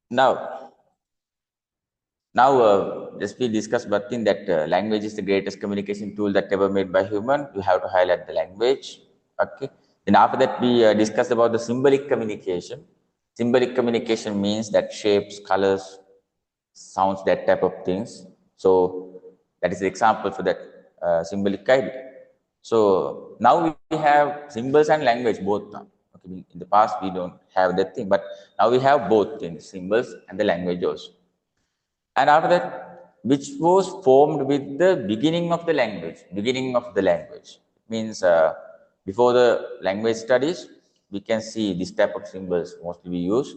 Now, just we discussed one thing that language is the greatest communication tool that ever made by human. You have to highlight the language. Okay. Then after that, we discussed about the symbolic communication. Symbolic communication means that shapes, colors, sounds, that type of things. So that is the example for that symbolic idea. So now we have symbols and language both now. Okay. In the past, we don't have that thing, but now we have both things, symbols and the language also. And after that, which was formed with the beginning of the language. Beginning of the language means before the language studies, we can see this type of symbols mostly we use.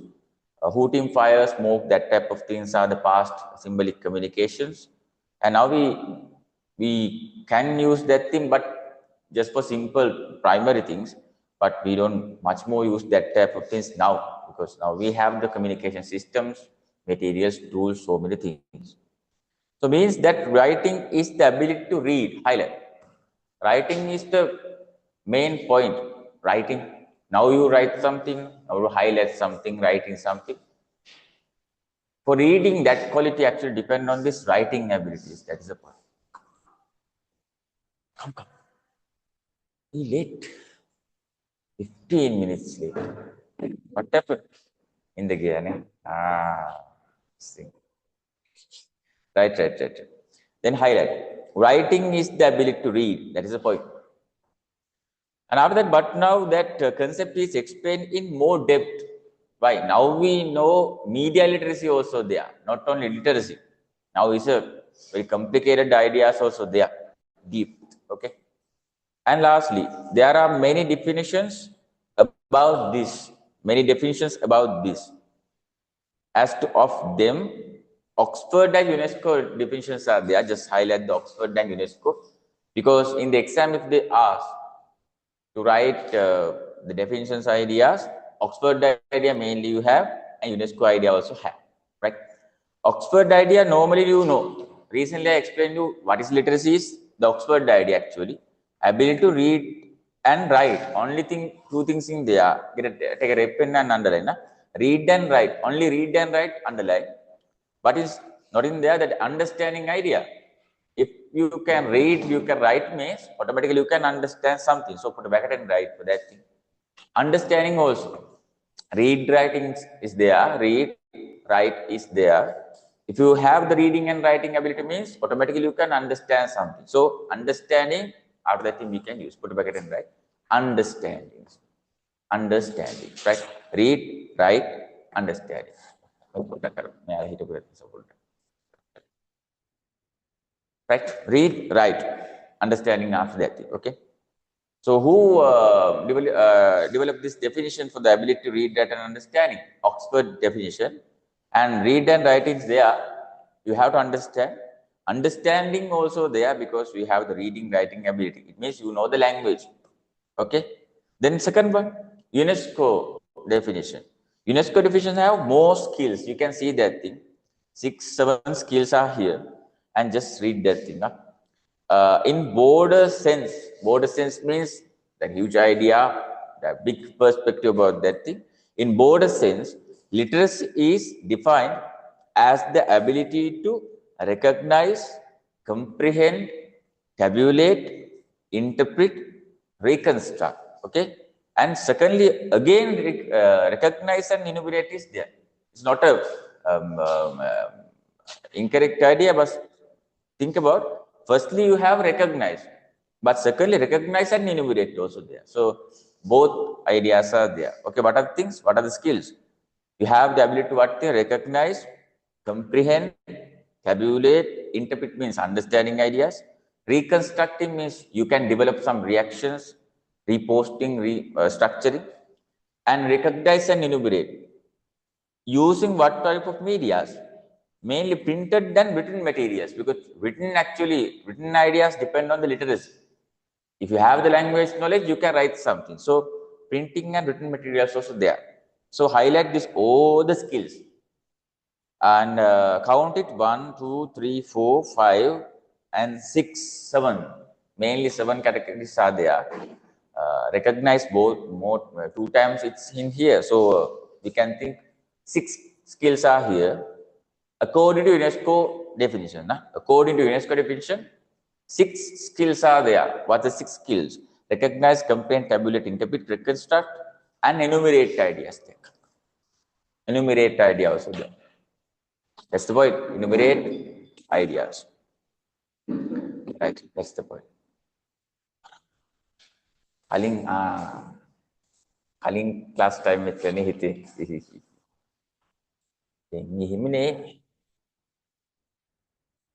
Hooting, fire, smoke, that type of things are the past symbolic communications. And now we can use that thing, but just for simple primary things. But we don't much more use that type of things now, because now we have the communication systems, materials, tools, so many things. So means that writing is the ability to read, highlight. Writing is the main point. Writing. Now you write something, now you highlight something, writing something. For reading, that quality actually depend on this writing abilities. That is the point. Come. Be late. 15 minutes late. What happened in the gear? Sing. Right. Then highlight. Writing is the ability to read. That is the point. And after that, but now that concept is explained in more depth. Why? Now we know media literacy also there, not only literacy. Now it's a very complicated ideas also there, deep. Okay. And lastly, there are many definitions about this. Many definitions about this. As to of them, Oxford and UNESCO definitions are there. Just highlight the Oxford and UNESCO, because in the exam, if they ask to write the definitions ideas, Oxford idea mainly you have, and UNESCO idea also have, right? Oxford idea normally you know. Recently I explained you what is literacy is. The Oxford idea actually ability to read and write. Only thing, two things in there. Take a red pen and underline. Read and write. Only read and write, underline. What is not in there? That understanding idea. If you can read, you can write means automatically you can understand something. So put a bracket and write for that thing. Understanding also. Read writing is there. Read, write is there. If you have the reading and writing ability means automatically you can understand something. So understanding, after that thing we can use. Put a bracket and write. Understanding. Understanding. Right? Read, write, understanding. Right? Read, write, understanding after that thing. Okay. So who developed this definition for the ability to read, write, and understanding? Oxford definition. And read and write is there. You have to understand. Understanding also there, because we have the reading, writing ability. It means you know the language. Okay. Then second one, UNESCO definition. UNESCO definition have more skills. You can see that thing. 6, 7 skills are here, and just read that thing. In broader sense means the huge idea, the big perspective about that thing. In broader sense, literacy is defined as the ability to recognize, comprehend, tabulate, interpret, reconstruct. Okay. And secondly, again, recognize and enumerate is there. It's not a incorrect idea, but think about, firstly, you have recognized, but secondly, recognize and enumerate also there. So both ideas are there. Okay, what are the things? What are the skills? You have the ability to what they recognize, comprehend, tabulate, interpret means understanding ideas. Reconstructing means you can develop some reactions, reposting, restructuring, and recognize and enumerate. Using what type of medias? Mainly printed and written materials, because written ideas depend on the literacy. If you have the language knowledge, you can write something. So printing and written materials also there. So highlight this all the skills and count it 1, 2, 3, 4, 5, and 6, 7. Mainly 7 categories are there. Recognize both more 2 times it's in here. So we can think skills are here. According to UNESCO definition, according to UNESCO definition, 6 skills are there. What are the 6 skills? Recognize, comprehend, tabulate, interpret, reconstruct, and enumerate ideas. Enumerate ideas also there. That's the point. Enumerate ideas. Right. That's the point. කලින් class time එකනේ හිතේ. දැන් මෙහෙමනේ.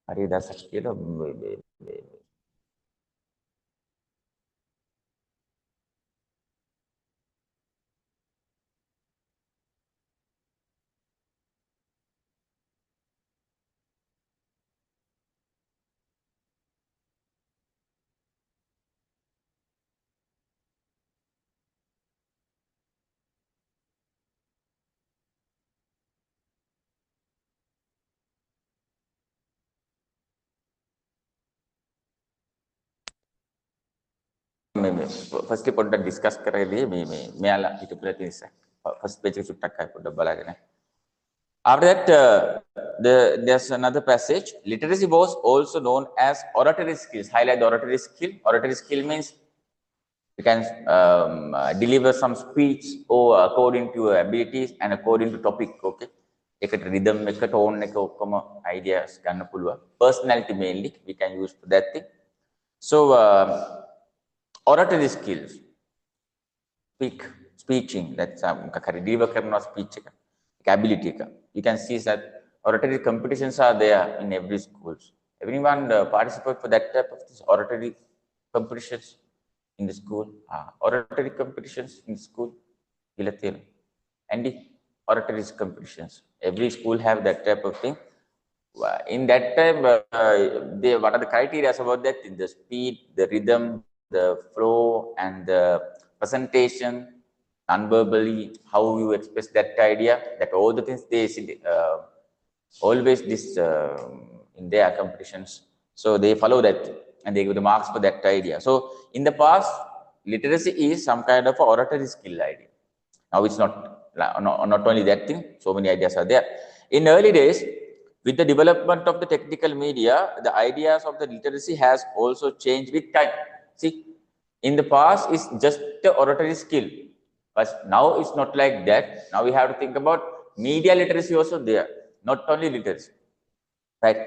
හරි දසක් කියලා firstly පොඩ්ඩක් discuss කරේදී මේ මෙයාලා හිතපු නිසා first page එක සුට්ටක් අය පොඩ්ඩක් බලාගෙන. After that, there's another passage. Literacy was also known as oratory skills. Highlight the oratory skill. Oratory skill means you can deliver some speech or according to your abilities and according to topic. Okay. එකට rhythm එක tone එක ඔක්කොම ideas ගන්න පුළුවන්. Personality mainly we can use for that thing. So oratory skills, speaking, that's deliver karna speech ability. You can see that oratory competitions are there in every schools. Everyone participate for that type of oratory competitions in the school. Oratory competitions in school. And oratory competitions. Every school have that type of thing. In that time, what are the criteria about that? In the speed, the rhythm, the flow, and the presentation, non-verbally, how you express that idea, that all the things they always this in their competitions. So they follow that and they give the marks for that idea. So in the past, literacy is some kind of oratory skill idea. Now it's not only that thing, so many ideas are there. In early days, with the development of the technical media, the ideas of the literacy has also changed with time. See, in the past, it's just the oratory skill. But now it's not like that. Now we have to think about media literacy also there, not only literacy. Right?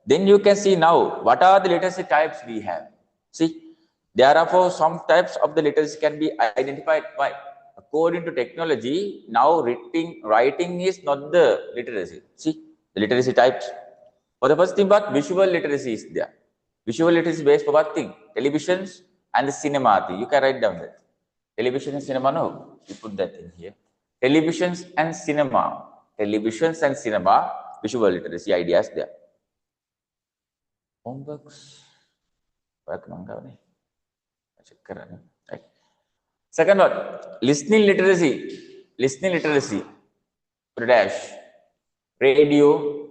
Then you can see now, what are the literacy types we have? See, therefore, some types of the literacy can be identified. Why? According to technology, now writing is not the literacy. See, the literacy types. For the first thing, but visual literacy is there. Visual literacy is based for what thing? Televisions and the cinema thing. You can write down that. Television and cinema, no. You put that in here. Televisions and cinema. Televisions and cinema, visual literacy ideas there. Homeworks. Right. Second one, listening literacy. Listening literacy. Dash. Radio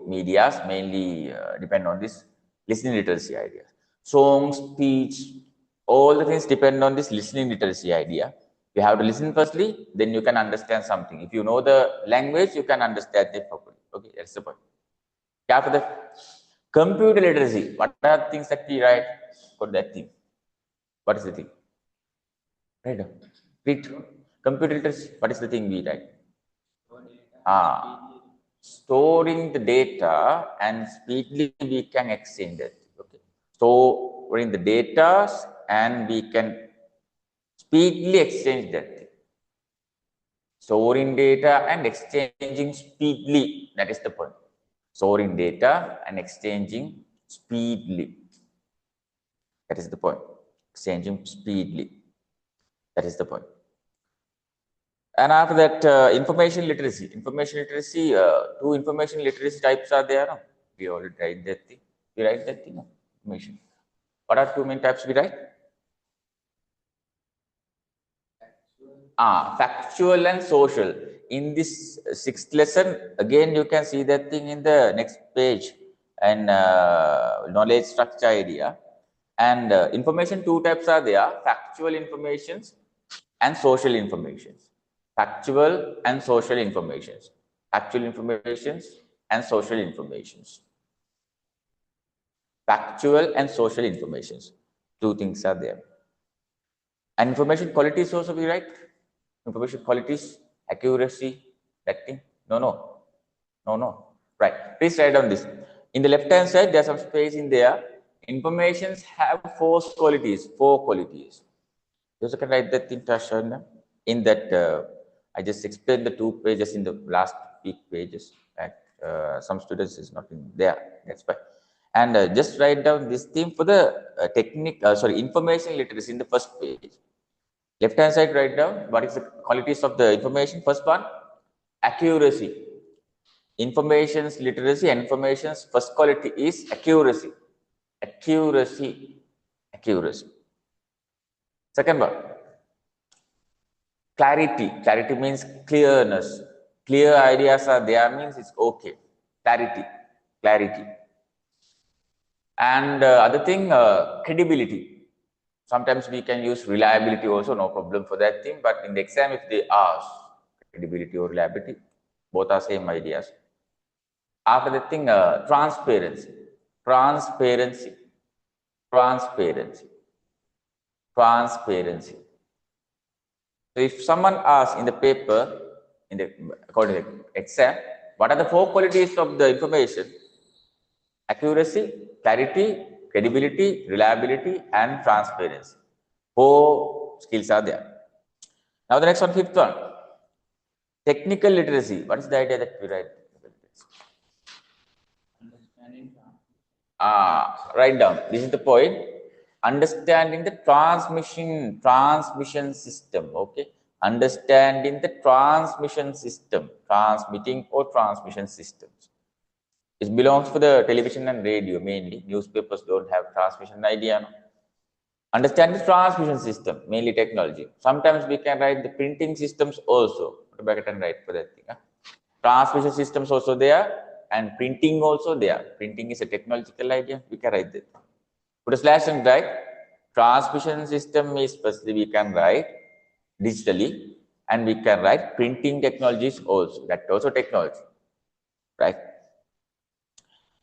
medias mainly depend on this listening literacy idea. Song, speech, all the things depend on this listening literacy idea. You have to listen firstly, then you can understand something. If you know the language, you can understand it properly. Okay, that's the point. After that, computer literacy. What are the things that we write for that thing? What is the thing? Right. Read. Computer literacy. What is the thing we write? Storing the data and speedily we can exchange it. Okay. Storing the data and we can speedily exchange that. Storing data and exchanging speedily. That is the point. Storing data and exchanging speedily. That is the point. Exchanging speedily. That is the point. And after that, information literacy. Information literacy, 2 information literacy types are there. No? We already write that thing. We write that thing. No? Information. What are 2 main types we write? Factual and social. In this 6th lesson, again you can see that thing in the next page and knowledge structure idea. And information 2 types are there: factual informations and social informations. factual and social informations. Factual informations and social informations. Factual and social informations. Two things are there. And information qualities also we write. Information qualities, accuracy, that thing. No. Right. Please write down this. In the left-hand side, there's some space in there. Informations have four qualities. You also can write that in Tasha. In that, I just explained the 2 pages in the last week pages. And, some students is not in there. That's why. And just write down this thing for the information literacy in the first page. Left hand side, write down what is the qualities of the information. First one, accuracy. Information's literacy and information's first quality is accuracy. Accuracy. Second one, clarity. Clarity means clearness. Clear ideas are there means it's okay. Clarity. And other thing, credibility. Sometimes we can use reliability also, no problem for that thing. But in the exam, if they ask credibility or reliability, both are same ideas. After that thing, transparency. So if someone asks in the paper, according to the exam, what are the 4 qualities of the information? Accuracy, clarity, credibility, reliability, and transparency. 4 skills are there. Now the next one, 5th one. Technical literacy. What is the idea that we write? Write down. This is the point. Understanding the transmission system. Okay. Understanding the transmission system. Transmitting or transmission systems. It belongs for the television and radio mainly. Newspapers don't have transmission idea. No? Understand the transmission system, mainly technology. Sometimes we can write the printing systems also. Back and write for that thing. Huh? Transmission systems also there and printing also there. Printing is a technological idea. We can write that. Put a slash and write. Transmission system is firstly we can write digitally and we can write printing technologies also. That also technology. Right?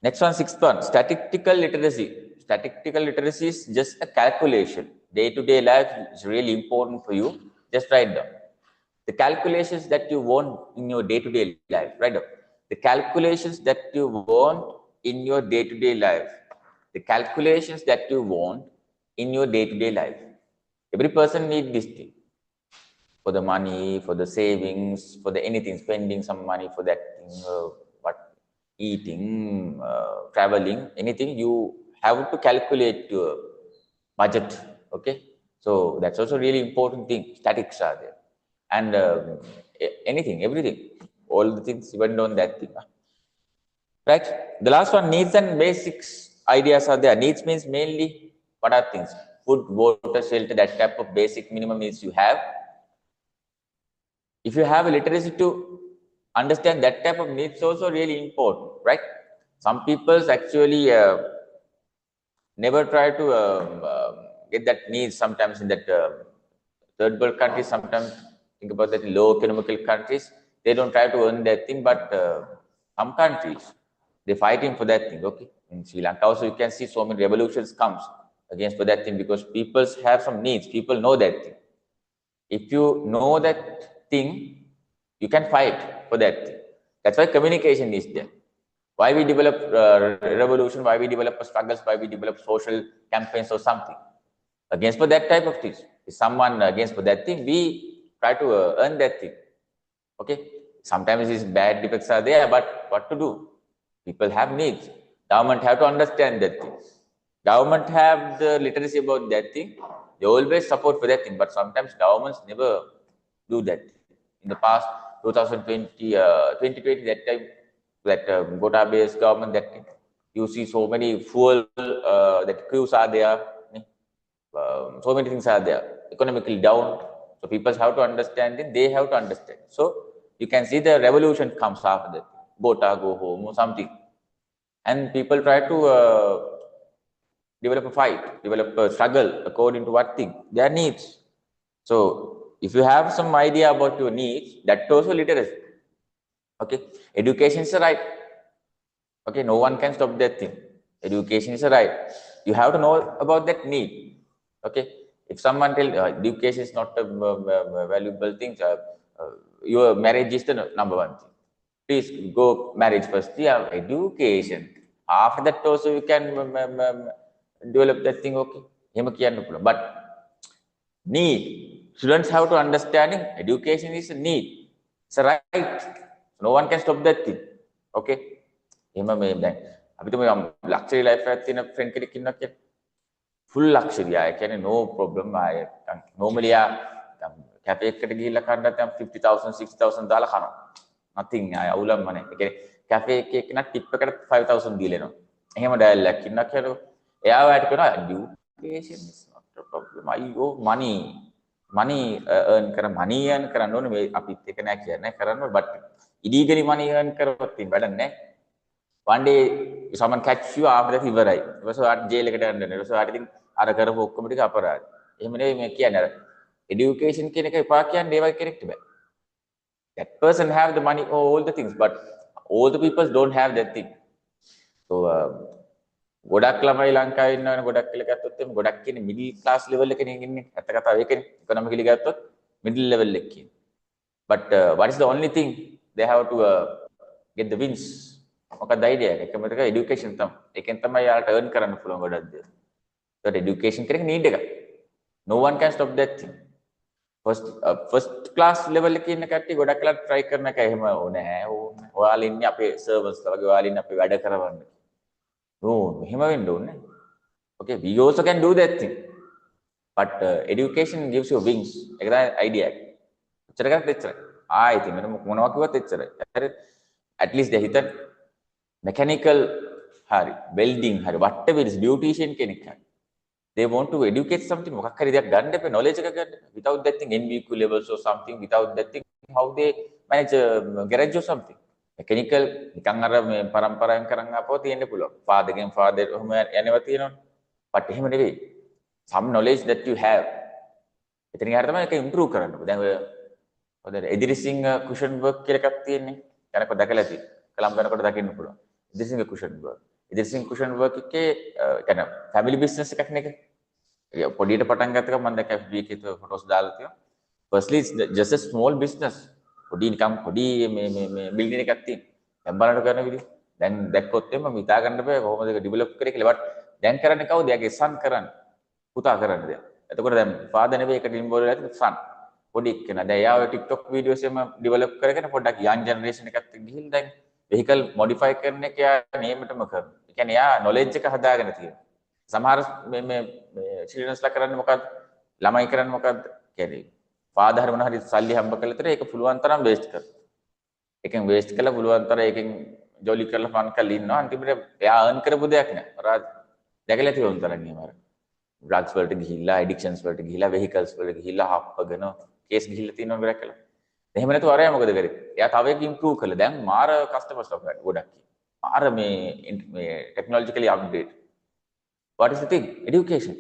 Next one, 6th one, statistical literacy. Statistical literacy is just a calculation. Day-to-day life is really important for you. Just write down. The calculations that you want in your day-to-day life, write down. The calculations that you want in your day-to-day life. The calculations that you want in your day-to-day life. Every person needs this thing. For the money, for the savings, for the anything, spending some money for that thing, eating, traveling, anything, you have to calculate your budget. Okay, so that's also really important thing. Statics are there, and anything, everything, all the things depend on that thing. Right. The last one, needs and basics ideas are there. Needs means mainly what are things? Food, water, shelter, that type of basic minimum needs you have. If you have a literacy to understand that type of needs also really important, right? Some people actually never try to get that needs sometimes in that third world countries. Sometimes think about that low economical countries, they don't try to earn that thing, but some countries, they're fighting for that thing, okay? In Sri Lanka also you can see so many revolutions comes against for that thing because people have some needs, people know that thing. If you know that thing, you can fight for that thing. That's why communication is there. Why we develop revolution, why we develop struggles, why we develop social campaigns or something. Against for that type of things. If someone against for that thing, we try to earn that thing. Okay. Sometimes these bad defects are there, but what to do? People have needs. Government have to understand that thing. Government have the literacy about that thing. They always support for that thing, but sometimes governments never do that. In the past, 2020, 2020, that time, that Gotabe's government, that you see so many fuel, that queues are there, so many things are there, economically down. So people have to understand it, they have to understand. So you can see the revolution comes after that. Gota, go home or something. And people try to develop a fight, develop a struggle according to what thing, their needs. So if you have some idea about your needs, that also literacy. Okay, education is a right. Okay, no one can stop that thing. Education is a right. You have to know about that need. Okay, if someone tell education is not a valuable thing, your marriage is the number one thing. Please go marriage first. Yeah, education. After that also you can develop that thing. Okay, but need. Students have to understanding education is a need. It's a right. No one can stop that thing. Okay. එහෙම මේ දැන් අපිට මේ luxury life එකක් තියෙන friend කෙනෙක් ඉන්නවා කියන්නේ ෆුල් ලක්ෂරි ආය කියන්නේ no problem ආය normally කැෆේ එකකට ගිහිල්ලා කන්නත් 50000 60000 දාලා කනවා nothing ආය අවුලක්ම නැහැ ඒ කියන්නේ කැෆේ එකේ කෙනා ටිප් එකට 5000 දීලා එනවා එහෙම ඩයල් එකක් ඉන්නවා කියලා එයා ඔයාලට කියනවා education is not a problem අයියෝ money earn කරන්න ඕනේ මේ අපිත් එක නෑ කියන්නේ කරන්න but illegally money earn කරවත් තියෙන වැඩක් නෑ. One day someone catch you after that ඉවරයි. ඊට පස්සේ ආට ජේල් එකට යන්න ඕනේ. ඊට පස්සේ ආට ඉතින් අර කරපු ඔක්කොම ටික අපරාධ. එහෙම නෙවෙයි මේ කියන්නේ අර education කියන එක එපා කියන්නේ ඒ වගේ කෙනෙක්ට බෑ. That person have the money all the things but all the people don't have that thing. So ගොඩක් ළමයි ලංකාවේ ඉන්නවනේ ගොඩක් කියලා ගත්තොත් එimhe ගොඩක් කියන්නේ middle class level එකේ ඉන්නේ. ඇත්ත කතාව ඒකනේ. economically ගත්තොත් middle level එකේ. But what is the only thing they have to get the wins? මොකක්ද idea එක? එකම එක education තමයි. ඒකෙන් තමයි යාලට earn කරන්න පුළුවන් ගොඩක් දේ. So education කියන එක need එකක්. No one can stop that thing. First class level එකේ ඉන්න කට්ටිය ගොඩක් වෙලා try කරන එක එහෙම ඕනේ නැහැ. ඔයාලා ඉන්නේ අපේ servers ලා වගේ ඔයාලා ඉන්නේ අපේ වැඩ කරවන්න. No, එහෙම වෙන්න ඕනේ. Okay, we also can do that thing. But education gives you wings. ඒක තමයි idea එක. එච්චරකට එච්චරයි. ආයෙත් මොනවා කිව්වත් එච්චරයි. At least they හිතන mechanical hari welding hari whatever is beautician කෙනෙක් hari they want to educate something මොකක් හරි දෙයක් ගන්න එපා knowledge එකක් ගන්න without that thing NVQ levels or something without that thing how they manage garage or something mechanical නිකන් අර මේ පරම්පරාවෙන් කරන් ආපුව තියෙන්න පුළුවන් father ගෙන් father ඔහම යනවා තියෙනවනේ but එහෙම නෙවෙයි some knowledge that you have එතනින් හරිය තමයි ඒක improve කරන්න ඕනේ දැන් ඔය එදිරිසිංහ cushion work කියලා එකක් තියෙන්නේ යනකොට දැකලා තියෙන්නේ කලම් වෙනකොට දකින්න පුළුවන් Edirisinghe cushion work Edirisinghe cushion work එකේ يعني family business එකක් නේ ඒක පොඩියට පටන් ගත්ත එක මම දැක්ක FB එකේ ෆොටෝස් දාලා තියෙනවා firstly it's just a small business පොඩි නිකම් පොඩි මේ බිල්ඩින් එකක් තියෙන දැන් බලන්න කරන විදිහ දැන් දැක්කොත් එම හිතා ගන්න බෑ කොහොමද ඒක ඩෙවලොප් කරේ කියලා but දැන් කරන්නේ කවුද එයාගේ son කරන්නේ පුතා කරන්නේ දැන් එතකොට දැන් father නෙවෙයි එකට ඉන්වෝල්ව් වෙලා තියෙන්නේ son පොඩි කෙනා දැන් එයා ඔය TikTok වීඩියෝස් එම ඩෙවලොප් කරගෙන පොඩ්ඩක් young generation එකත් ගිහින් දැන් vehicle modify කරන එක යා නේමටම කරනවා. ඒ කියන්නේ යා knowledge එක හදාගෙන තියෙනවා. සමහර මේ childrens ලා කරන්නේ මොකද්ද? ළමයි කරන්නේ මොකද්ද? කියන්නේ father හරි මොන හරි සල්ලි හම්බ කරලා ඉතින් ඒක පුළුවන් තරම් waste කරනවා. ඒකෙන් waste කළා පුළුවන් තරම් ඒකෙන් jolly කරලා fun කරලා ඉන්නවා. අන්තිමට එයා earn කරපු දෙයක් නෑ. අපරාධ දැකලා තියෙන තරම් එහෙම අර drugs වලට ගිහිල්ලා addictions වලට ගිහිල්ලා vehicles වලට ගිහිල්ලා හප්පගෙන case ගිහිල්ලා තියෙනවා බරක් කළා. එහෙම නැතුව අරයා මොකද කරේ? එයා තව එක ඉම්ප්‍රූව් කළා. දැන් මාර කස්ටමර්ස් ලොක් ගොඩක්. මාර මේ ටෙක්නොලොජිකලි update. What is the thing? Education.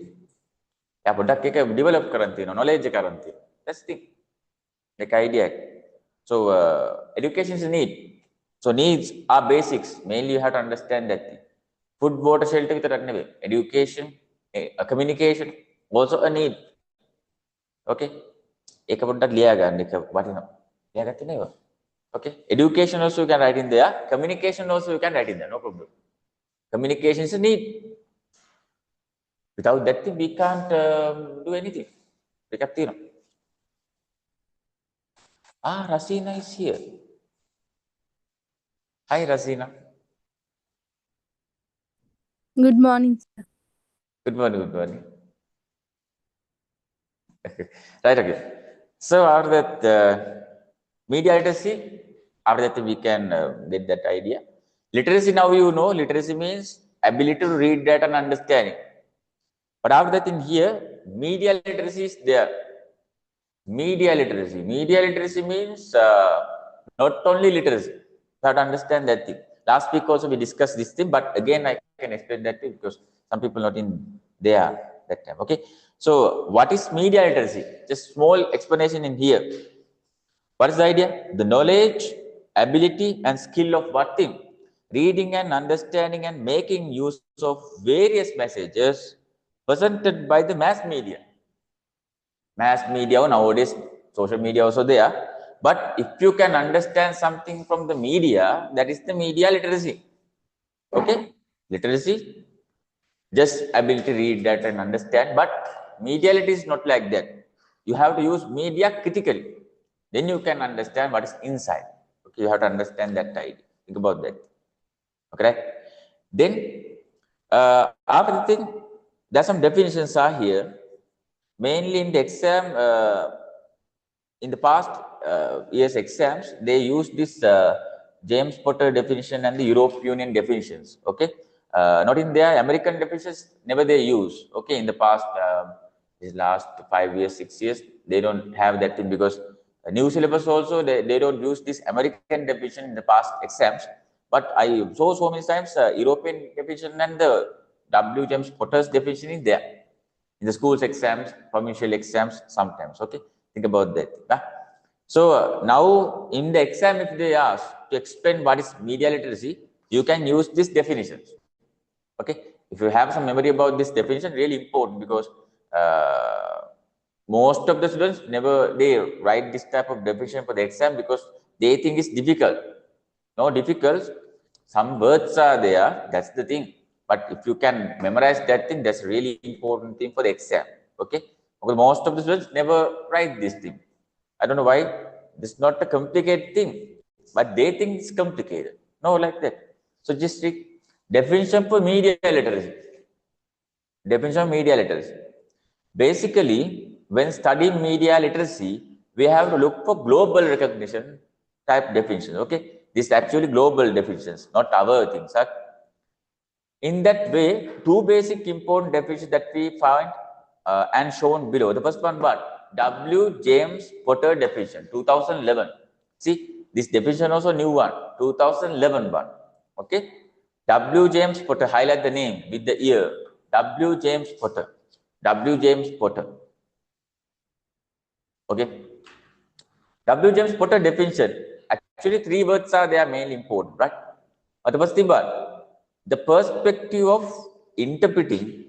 එයා පොඩ්ඩක් එක ඩෙවලොප් කරන් තියෙනවා. knowledge එක කරන් තියෙනවා. That's the thing. Like idea. So education is a need. So needs are basics. Mainly you have to understand that thing. Food, water, shelter විතරක් නෙවෙයි. Education, communication also a need. Okay? ඒක පොඩ්ඩක් ලියා ගන්න එක වටිනවා. ලියාගත්තේ නේද? Okay. Education also you can write in there. Communication also you can write in there. No problem. Communication is a need. Without that thing, we can't do anything. Recap තියෙනවා. Rasina is here. Hi, Rasina. Good morning, sir. Good morning. Good morning. Right, okay. So after that, media literacy, after that we can get that idea. Literacy, now you know, literacy means ability to read, that and understanding. But after that in here, media literacy is there. Media literacy means not only literacy, you have to understand that thing. Last week also we discussed this thing, but again I can explain that thing because some people not in there that time. Okay. So what is media literacy? Just small explanation in here. What is the idea? The knowledge, ability, and skill of what thing? Reading and understanding and making use of various messages presented by the mass media. Mass media nowadays, social media also there. But if you can understand something from the media, that is the media literacy. Okay? Literacy, just ability to read that and understand. But media literacy is not like that. You have to use media critically. Then you can understand what is inside. Okay, you have to understand that idea. Think about that. Okay. Then after the thing, there are some definitions are here. Mainly in the exam, in the past years exams, they use this James Potter definition and the European Union definitions. Okay, not in their American definitions. Never they use. Okay, in the past, these last 5 years, 6 years, they don't have that thing because new syllabus also they don't use this American definition in the past exams. But I saw so many times European definition and the W. James Potter's definition is there in the school's exams, provincial exams sometimes. Okay, think about that. So now in the exam, if they ask to explain what is media literacy, you can use these definitions. Okay, if you have some memory about this definition, really important because most of the students never they write this type of definition for the exam because they think it's difficult. No difficult. Some words are there. That's the thing. But if you can memorize that thing, that's really important thing for the exam. Okay. Because most of the students never write this thing. I don't know why. This is not a complicated thing, but they think it's complicated. No, like that. So just read definition for media literacy. Definition of media literacy. Basically, when studying media literacy, we have to look for global recognition type definitions. Okay, this is actually global definitions, not our things. Huh? In that way, two basic important definitions that we find and shown below. The first one, what? W. James Potter definition, 2011. See, this definition also new one, 2011 one. Okay, W. James Potter. Highlight the name with the year. W. James Potter. W. James Potter. Okay. W. James Potter definition. Actually, three words are there mainly important, right? The first thing, the perspective of interpreting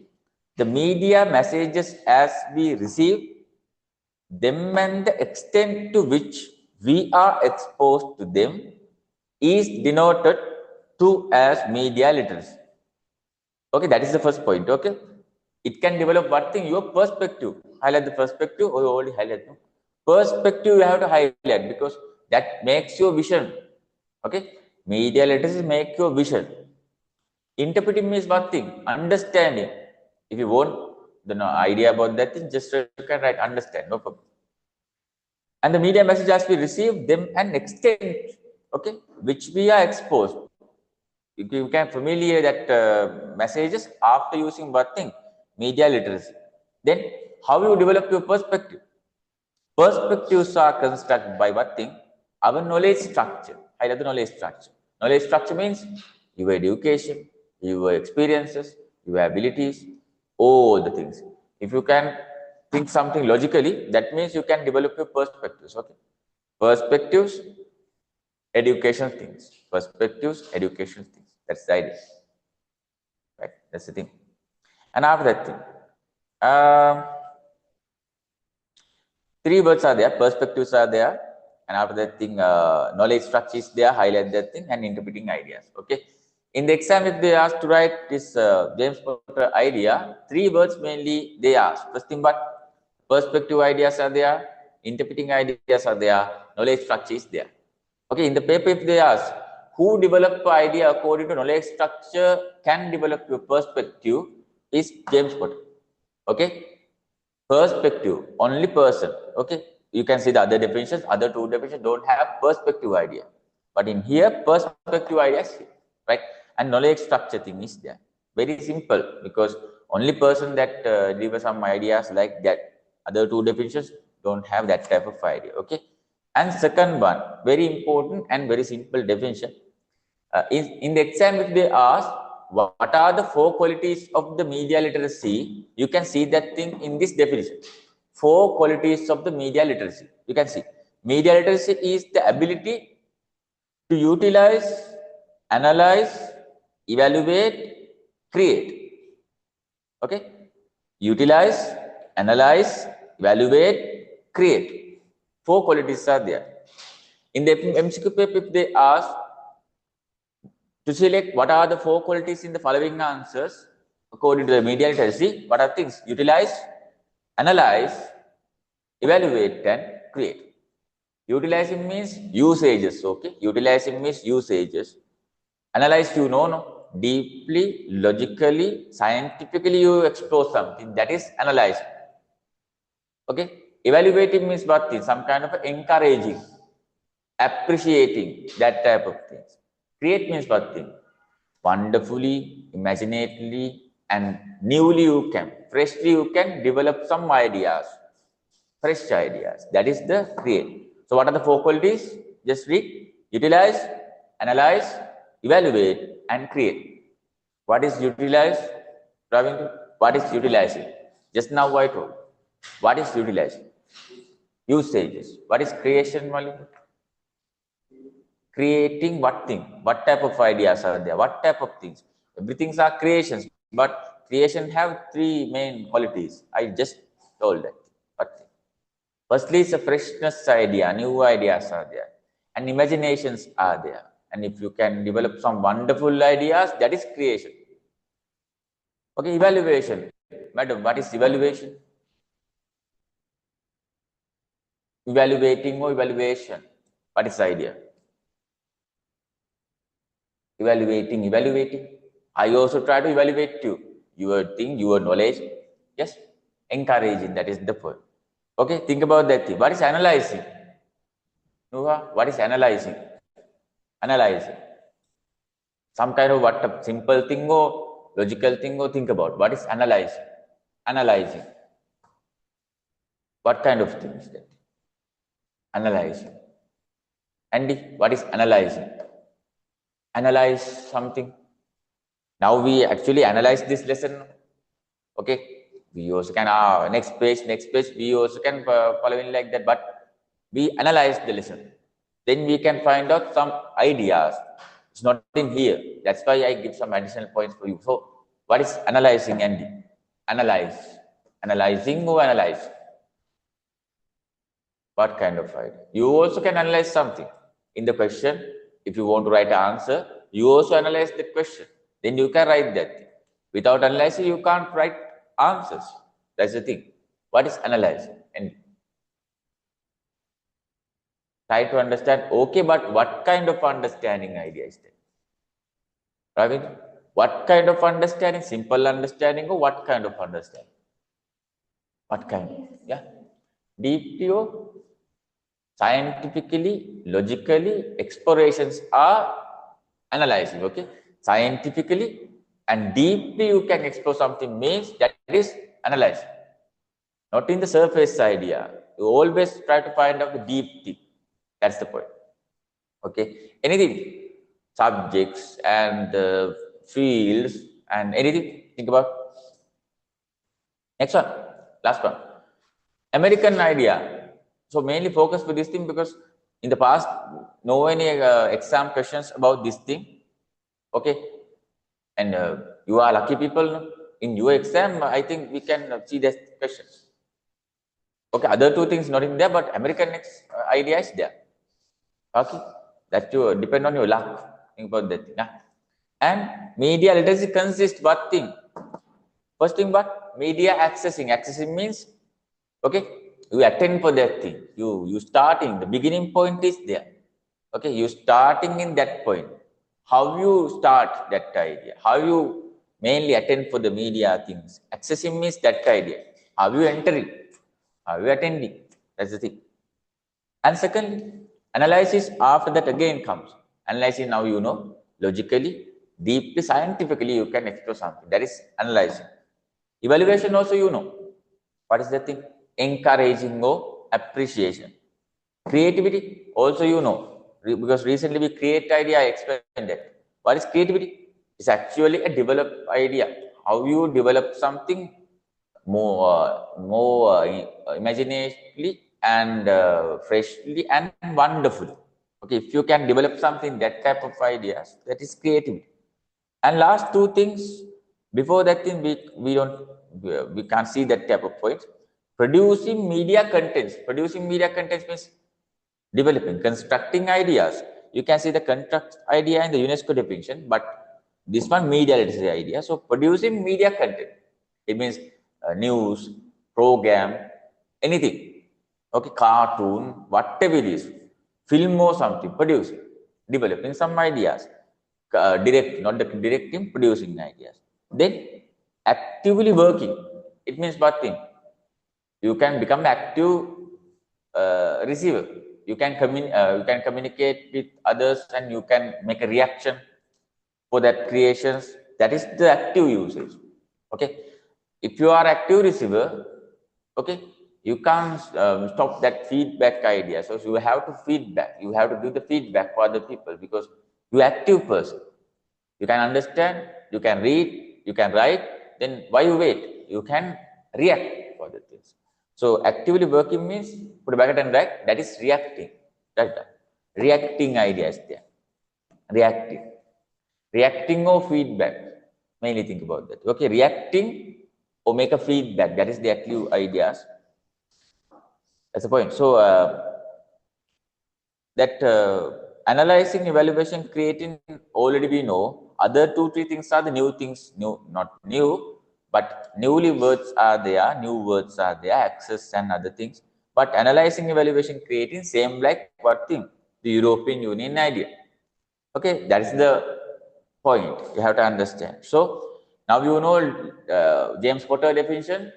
the media messages as we receive them and the extent to which we are exposed to them is denoted to as media literacy. Okay, that is the first point. Okay, it can develop what thing? Your perspective. Highlight the perspective or you already highlight. No? Perspective you have to highlight because that makes your vision. Okay, media literacy make your vision. Interpreting means what thing? Understanding. If you want the idea about that thing, just you can write understand, no problem. And the media message as we receive them and extent, okay, which we are exposed. You can familiar that messages after using what thing? Media literacy. Then how you develop your perspective? Perspectives are constructed by what thing? Our knowledge structure. Highlight the knowledge structure. Knowledge structure means your education, your experiences, your abilities, all the things. If you can think something logically, that means you can develop your perspectives. Okay, perspectives, education things. Perspectives, education things. That's the idea. Right? That's the thing. And after that thing, three words are there. Perspectives are there. And after that thing, knowledge structure is there. Highlight that thing and interpreting ideas. Okay. In the exam, if they ask to write this James Potter idea, three words mainly they ask. First thing, but perspective ideas are there, interpreting ideas are there, knowledge structure is there. Okay, in the paper, if they ask who developed the idea according to knowledge structure can develop your perspective is James Potter. Okay, perspective, only person. Okay, you can see the other definitions, other two definitions don't have perspective idea, but in here, perspective ideas, right? And knowledge structure thing is there. Very simple because only person that delivers some ideas like that. Other two definitions don't have that type of idea. Okay. And second one, very important and very simple definition. In the exam, if they ask what are the 4 qualities of the media literacy? You can see that thing in this definition. 4 qualities of the media literacy. You can see media literacy is the ability to utilize, analyze, evaluate, create. Okay? Utilize, analyze, evaluate, create. 4 qualities are there. In the MCQ paper, if they ask to select what are the 4 qualities in the following answers, according to the media literacy, what are things? Utilize, analyze, evaluate, and create. Utilizing means usages, okay? Utilizing means usages. Analyze, you know, no? Deeply, logically, scientifically, you explore something. That is analyzing. Okay? Evaluating means what thing? Some kind of encouraging, appreciating, that type of things. Create means what thing? Wonderfully, imaginatively, and newly you can, freshly you can develop some ideas, fresh ideas. That is the create. So what are the 4 qualities? Just read: utilize, analyze, evaluate, and create. What is utilize? Ravindra, what is utilizing? Just now I told. What is utilizing? Usages. What is creation, Malik? Creating what thing? What type of ideas are there? What type of things? Everything are creations, but creation have 3 main qualities. I just told that. What thing? Firstly, it's a freshness idea, new ideas are there, and imaginations are there. And if you can develop some wonderful ideas, that is creation. Okay, evaluation. Madam, what is evaluation? Evaluating or evaluation? What is the idea? Evaluating. I also try to evaluate you. Your thing, your knowledge. Yes, encouraging. That is the point. Okay, think about that thing. What is analyzing? Nuha, what is analyzing? Analyzing. Some kind of what a simple thing or logical thing or think about. What is analyzing? Analyzing. What kind of thing is that? Analyzing. Andy, what is analyzing? Analyze something. Now we actually analyze this lesson. Okay, we also can next page. We also can follow in like that. But we analyze the lesson. Then we can find out some ideas. It's not in here. That's why I give some additional points for you. So, what is analyzing, Andy? Analyze. Analyzing or analyze? What kind of idea? You also can analyze something in the question. If you want to write an answer, you also analyze the question. Then you can write that. Without analyzing, you can't write answers. That's the thing. What is analyzing? And try to understand, okay, but what kind of understanding idea is that? Ravind, what kind of understanding? Simple understanding or what kind of understanding? What kind? Yeah. Deeply or scientifically, logically, explorations are analyzing, okay? Scientifically and deeply you can explore something means that is analyzing. Not in the surface idea. You always try to find out the deep thing. That's the point. Okay. Anything? Subjects and fields and anything? Think about. Next one. Last one. American idea. So mainly focus for this thing because in the past, no any exam questions about this thing. Okay. And you are lucky people. In your exam, I think we can see the questions. Okay. Other 2 things not in there, but American idea is there. Okay, that you depend on your luck. Think about that thing. And media literacy consists what thing? First thing, what? Media accessing. Accessing means, okay, you attend for that thing. You starting. The beginning point is there. Okay, you starting in that point. How you start that idea? How you mainly attend for the media things? Accessing means that idea. How you entering? How you attending? That's the thing. And secondly, analysis after that again comes. Analysis now you know, logically, deeply, scientifically you can explore something. That is analyzing. Evaluation also you know. What is the thing? Encouraging or appreciation. Creativity also you know. Because recently we create idea, I explained that. What is creativity? It's actually a developed idea. How you develop something more imaginatively and freshly and wonderfully. Okay, if you can develop something, that type of ideas, that is creativity. And last two things, before that thing, we can't see that type of point. Producing media contents. Producing media contents means developing, constructing ideas. You can see the construct idea in the UNESCO definition, but this one media literacy idea. So producing media content, it means news, program, anything. Okay, cartoon, whatever it is, film or something, producing, developing some ideas, direct, not the directing, producing ideas. Then actively working, it means what thing? You can become active receiver. You can communicate with others and you can make a reaction for that creations. That is the active usage. Okay, if you are active receiver, okay, you can't stop that feedback idea. So you have to feedback. You have to do the feedback for other people because you active person. You can understand, you can read, you can write. Then why you wait? You can react for the things. So actively working means put a bracket and write. That is reacting. Right? Reacting ideas there. Reacting. Reacting or feedback. Mainly think about that. Okay, reacting or make a feedback. That is the active ideas. That's the point. So that analyzing, evaluation, creating, already we know. Other two, three things are the new things. New, not new, but newly words are there. New words are there. Access and other things. But analyzing, evaluation, creating, same like what thing? The European Union idea. Okay, that is the point you have to understand. So now you know James Potter definition.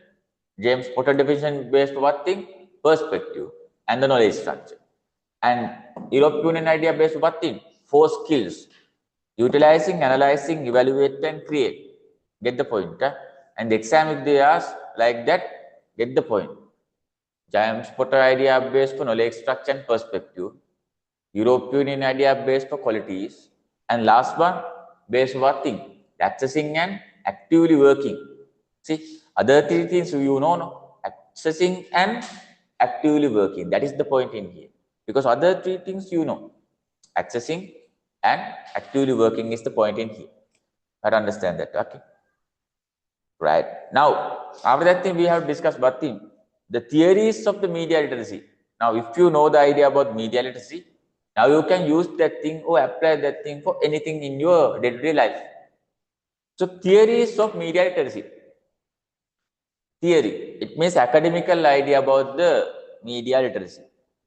James Potter definition based what thing? Perspective and the knowledge structure. And European Union idea based what thing? Four skills. Utilizing, analyzing, evaluate, and create. Get the point. Huh? And the exam if they ask like that, get the point. James Potter idea based for knowledge structure and perspective. European Union idea based for qualities. And last one, based what thing? Accessing and actively working. See, other three things you know, no? Accessing and actively working. That is the point in here. Because other three things you know. Accessing and actively working is the point in here. I understand that. Okay. Right. Now, after that thing, we have discussed what thing? The theories of the media literacy. Now, if you know the idea about media literacy, now you can use that thing or apply that thing for anything in your day-to-day life. So, theories of media literacy. Theory, it means academical idea about the media literacy.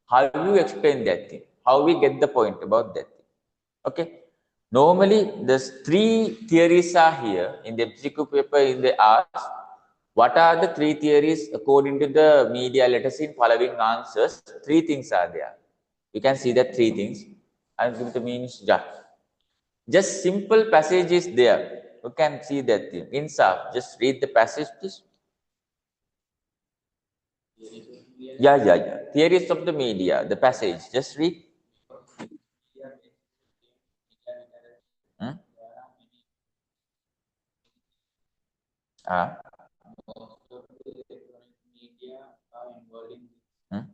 How do you explain that thing? How we get the point about that thing? Okay. Normally, there's three theories are here in the MCQ paper. In the ask, what are the three theories according to the media literacy? In following answers, three things are there. You can see that three things. I'm going to means just simple passage is there. You can see that thing. Insaf, just read the passage, please. Yeah. Theories of the media, the passage. Just read. Hmm? Ah. Hmm?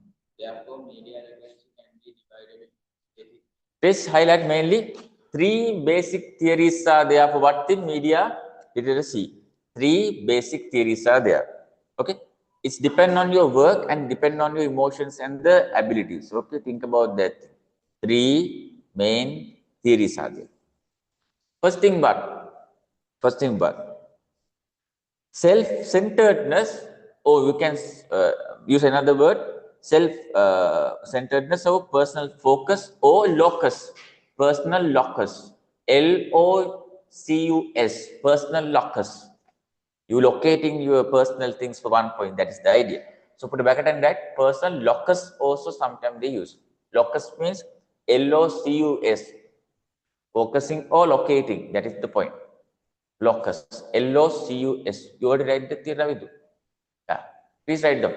Please highlight mainly three basic theories are there for what the media literacy. Three basic theories are there. Okay. It's depend on your work and depend on your emotions and the abilities. Okay. Think about that. Three main theories are there. First thing but self-centeredness, or you can use another word, self-centeredness or personal focus or locus, personal locus, LOCUS, personal locus. You locating your personal things for one point, that is the idea. So put a bracket and write personal locus also sometimes they use. Locus means LOCUS, focusing or locating, that is the point. Locus, LOCUS. You already write the theory. Yeah. Please write down.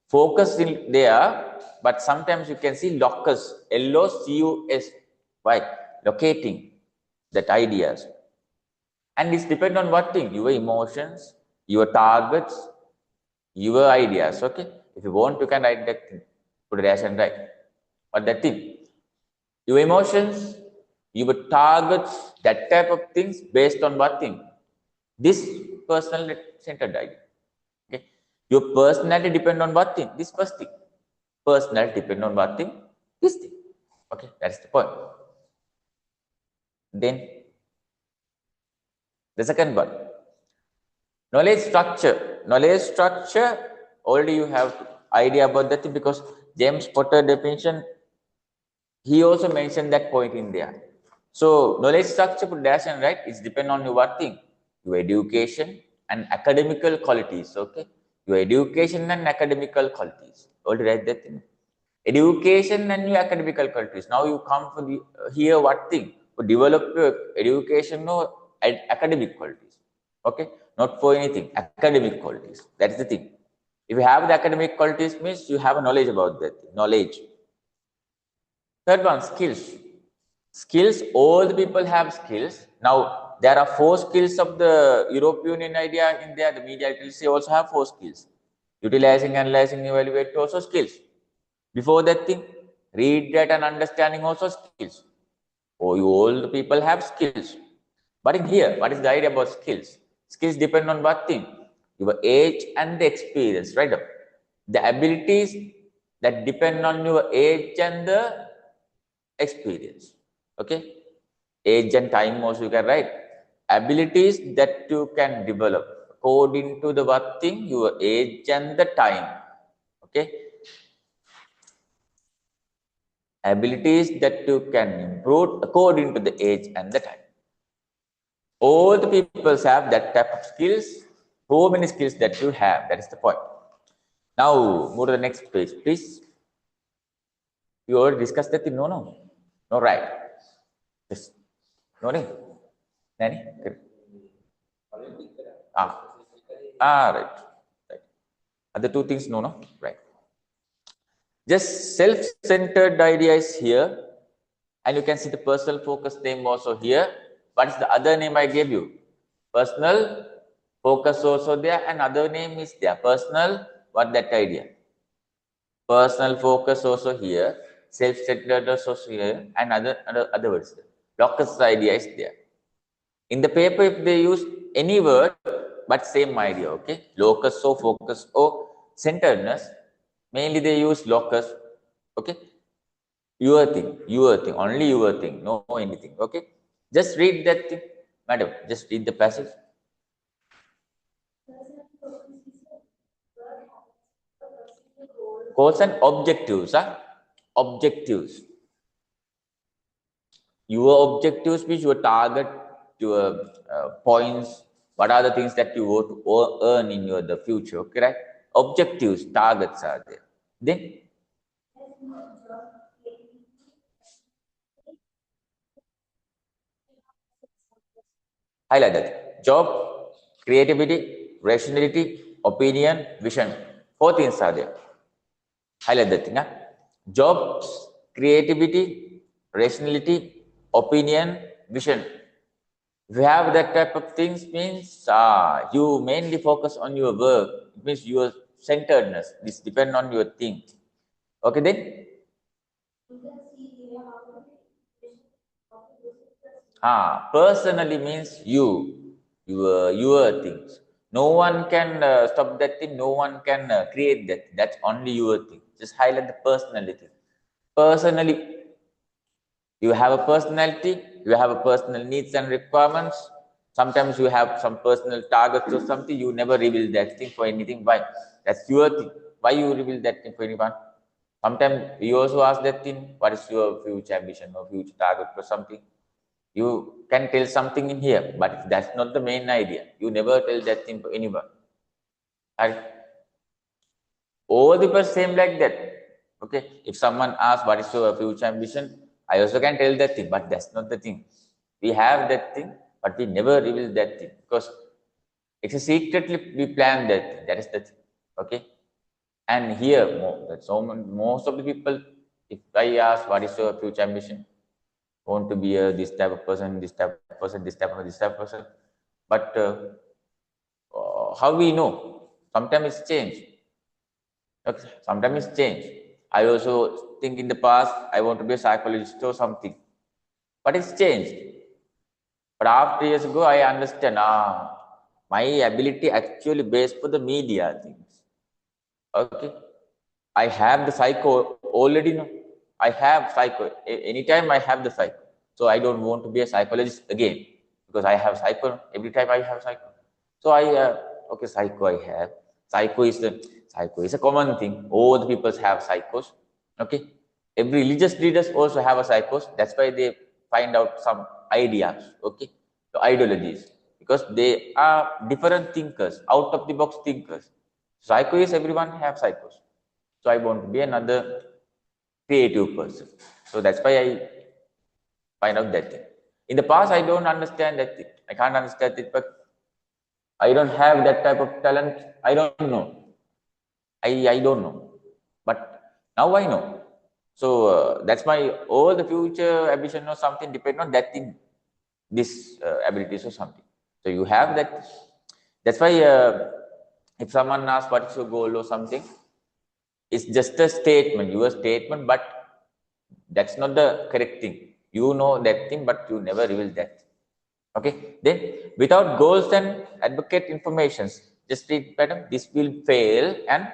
Focus in there, but sometimes you can see locus, LOCUS. Why? Locating that ideas. And it's depend on what thing? Your emotions, your targets, your ideas. Okay. If you want, you can write that thing. Put a dash and write. But that thing, your emotions, your targets, that type of things based on what thing? This personal centered idea. Okay. Your personality depend on what thing? This first thing. Personality depend on what thing? This thing. Okay, that's the point. Then the second one, knowledge structure. Knowledge structure, already you have idea about that thing because James Potter definition, he also mentioned that point in there. So knowledge structure, put dash and right, it's depend on your what thing? Your education and academical qualities. Okay, your education and academical qualities. Already write that thing. Education and your academical qualities. Now you come for the here what thing? To develop your education or academic qualities. Okay, not for anything. Academic qualities. That is the thing. If you have the academic qualities, means you have a knowledge about that thing. Knowledge. Third one, skills. Skills, all the people have skills. Now, there are 4 skills of the European Union idea in there. The media literacy also have 4 skills. Utilizing, analyzing, evaluate also skills. Before that thing, read, write and understanding also skills. Oh, you all the people have skills. But in here, what is the idea about skills? Skills depend on what thing? Your age and the experience, right? The abilities that depend on your age and the experience. Okay? Age and time also you can write. Abilities that you can develop according to the what thing? Your age and the time. Okay? Abilities that you can improve according to the age and the time. All the people have that type of skills. So many skills that you have. That is the point. Now, move to the next page, please. You already discussed that thing? No. No, right. Yes. No, Nani? Right. Other 2 things, no. Right. Just self-centered idea is here. And you can see the personal focus name also here. What is the other name I gave you? Personal focus also there, and other name is there. Personal, what that idea? Personal focus also here. Self-centered also here, and other words. Locus idea is there. In the paper, if they use any word, but same idea, okay? Locus or focus or centeredness, mainly they use locus, okay? Your thing, only your thing, no anything, okay? Just read that thing, madam, just read the passage. Goals and objectives, objectives. Your objectives means your target, your points, what are the things that you want to earn in your the future, okay, right? Objectives, targets are there. Then highlight that. Job, creativity, rationality, opinion, vision. 4 things are there. Highlight that thing. Jobs, creativity, rationality, opinion, vision. If you have that type of things, means you mainly focus on your work. It means your centeredness. This depend on your thing. Okay then? Personally means your things. No one can stop that thing. No one can create that. That's only your thing. Just highlight the personality. Personally, you have a personality. You have a personal needs and requirements. Sometimes you have some personal targets or something. You never reveal that thing for anything. Why? That's your thing. Why you reveal that thing for anyone? Sometimes you also ask that thing. What is your future ambition or future target or something? You can tell something in here, but that's not the main idea. You never tell that thing to anyone. And all the people same like that. Okay, if someone asks what is your future ambition, I also can tell that thing, but that's not the thing. We have that thing, but we never reveal that thing because it's a secretly we plan that thing. That is the thing. Okay, and here most of the people, if I ask what is your future ambition, want to be this type of person, this type of person, this type of person. But how we know? Sometimes it's changed. Okay. Sometimes it's changed. I also think in the past I want to be a psychologist or something, but it's changed. But after years ago, I understand. My ability actually based for the media things. Okay, I have the psycho already. No, I have psycho. Anytime I have the psycho, so I don't want to be a psychologist again because I have psycho every time I have psycho. So okay, psycho I have. Psycho is a common thing. All the people have psychos. Okay, every religious leaders also have a psychos. That's why they find out some ideas. Okay, the ideologies because they are different thinkers, out of the box thinkers. Psycho is everyone have psychos. So I want to be another creative person. So that's why I find out that thing. In the past, I don't understand that thing. I can't understand it, but I don't have that type of talent. I don't know. I don't know. But now I know. So that's my all the future ambition or something depend on that thing, this abilities or something. So you have that. That's why if someone asks what is your goal or something, it's just a statement, your statement, but that's not the correct thing. You know that thing, but you never reveal that. Okay. Then without goals and advocate informations, just read, madam, this will fail and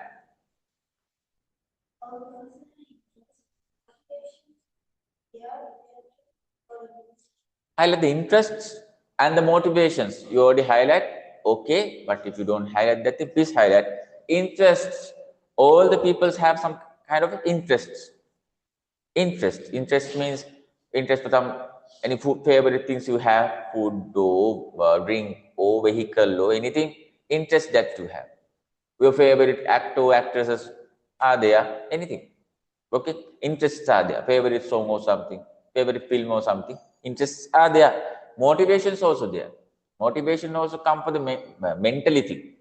highlight the interests and the motivations. You already highlight, okay, but if you don't highlight that, please highlight interests. All the peoples have some kind of interests. Interest means interest for some any food favorite things you have, food or drink or vehicle or anything. Interest that you have. Your favorite actor, actresses are there. Anything. Okay, interests are there. Favorite song or something, favorite film or something. Interests are there. Motivations also there. Motivation also come for the mentality.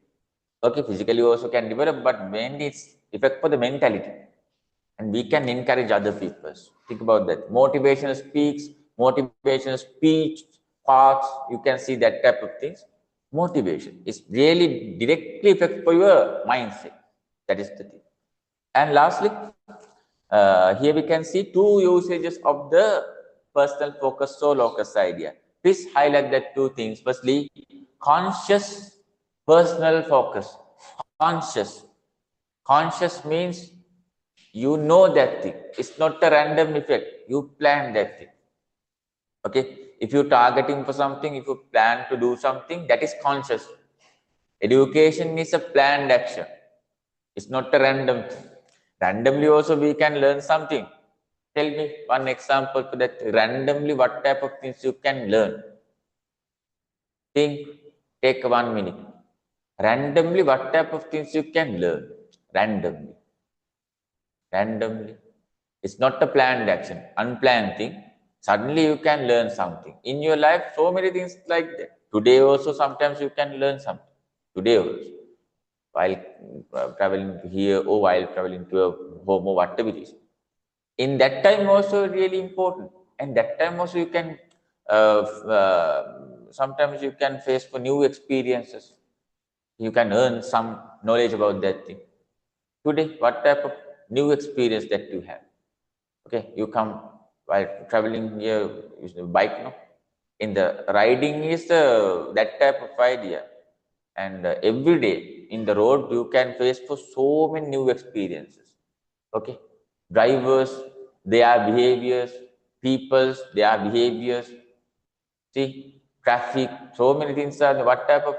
Okay, physically also can develop, but mainly it's effect for the mentality. And we can encourage other people. Think about that. Motivational speaks, motivational speech, parts, you can see that type of things. Motivation is really directly effect for your mindset. That is the thing. And lastly, here we can see two usages of the personal focus or locus idea. Please highlight that two things. Firstly, conscious personal focus. Conscious. Conscious means you know that thing. It's not a random effect. You plan that thing. Okay. If you're targeting for something, if you plan to do something, that is conscious. Education is a planned action. It's not a random thing. Randomly also we can learn something. Tell me one example for that. Randomly, what type of things you can learn? Think, take 1 minute. Randomly, what type of things you can learn? Randomly. Randomly. It's not a planned action, unplanned thing. Suddenly you can learn something. In your life, so many things like that. Today also, sometimes you can learn something. Today also. While traveling to here or while traveling to a home or whatever it is. In that time also really important. And that time also you can, sometimes you can face for new experiences. You can earn some knowledge about that thing. Today, what type of new experience that you have? Okay, you come while traveling here, use the bike, no? In the riding is that type of idea. And every day in the road, you can face for so many new experiences. Okay, drivers, their behaviors, peoples, their behaviors. See, traffic, so many things are what type of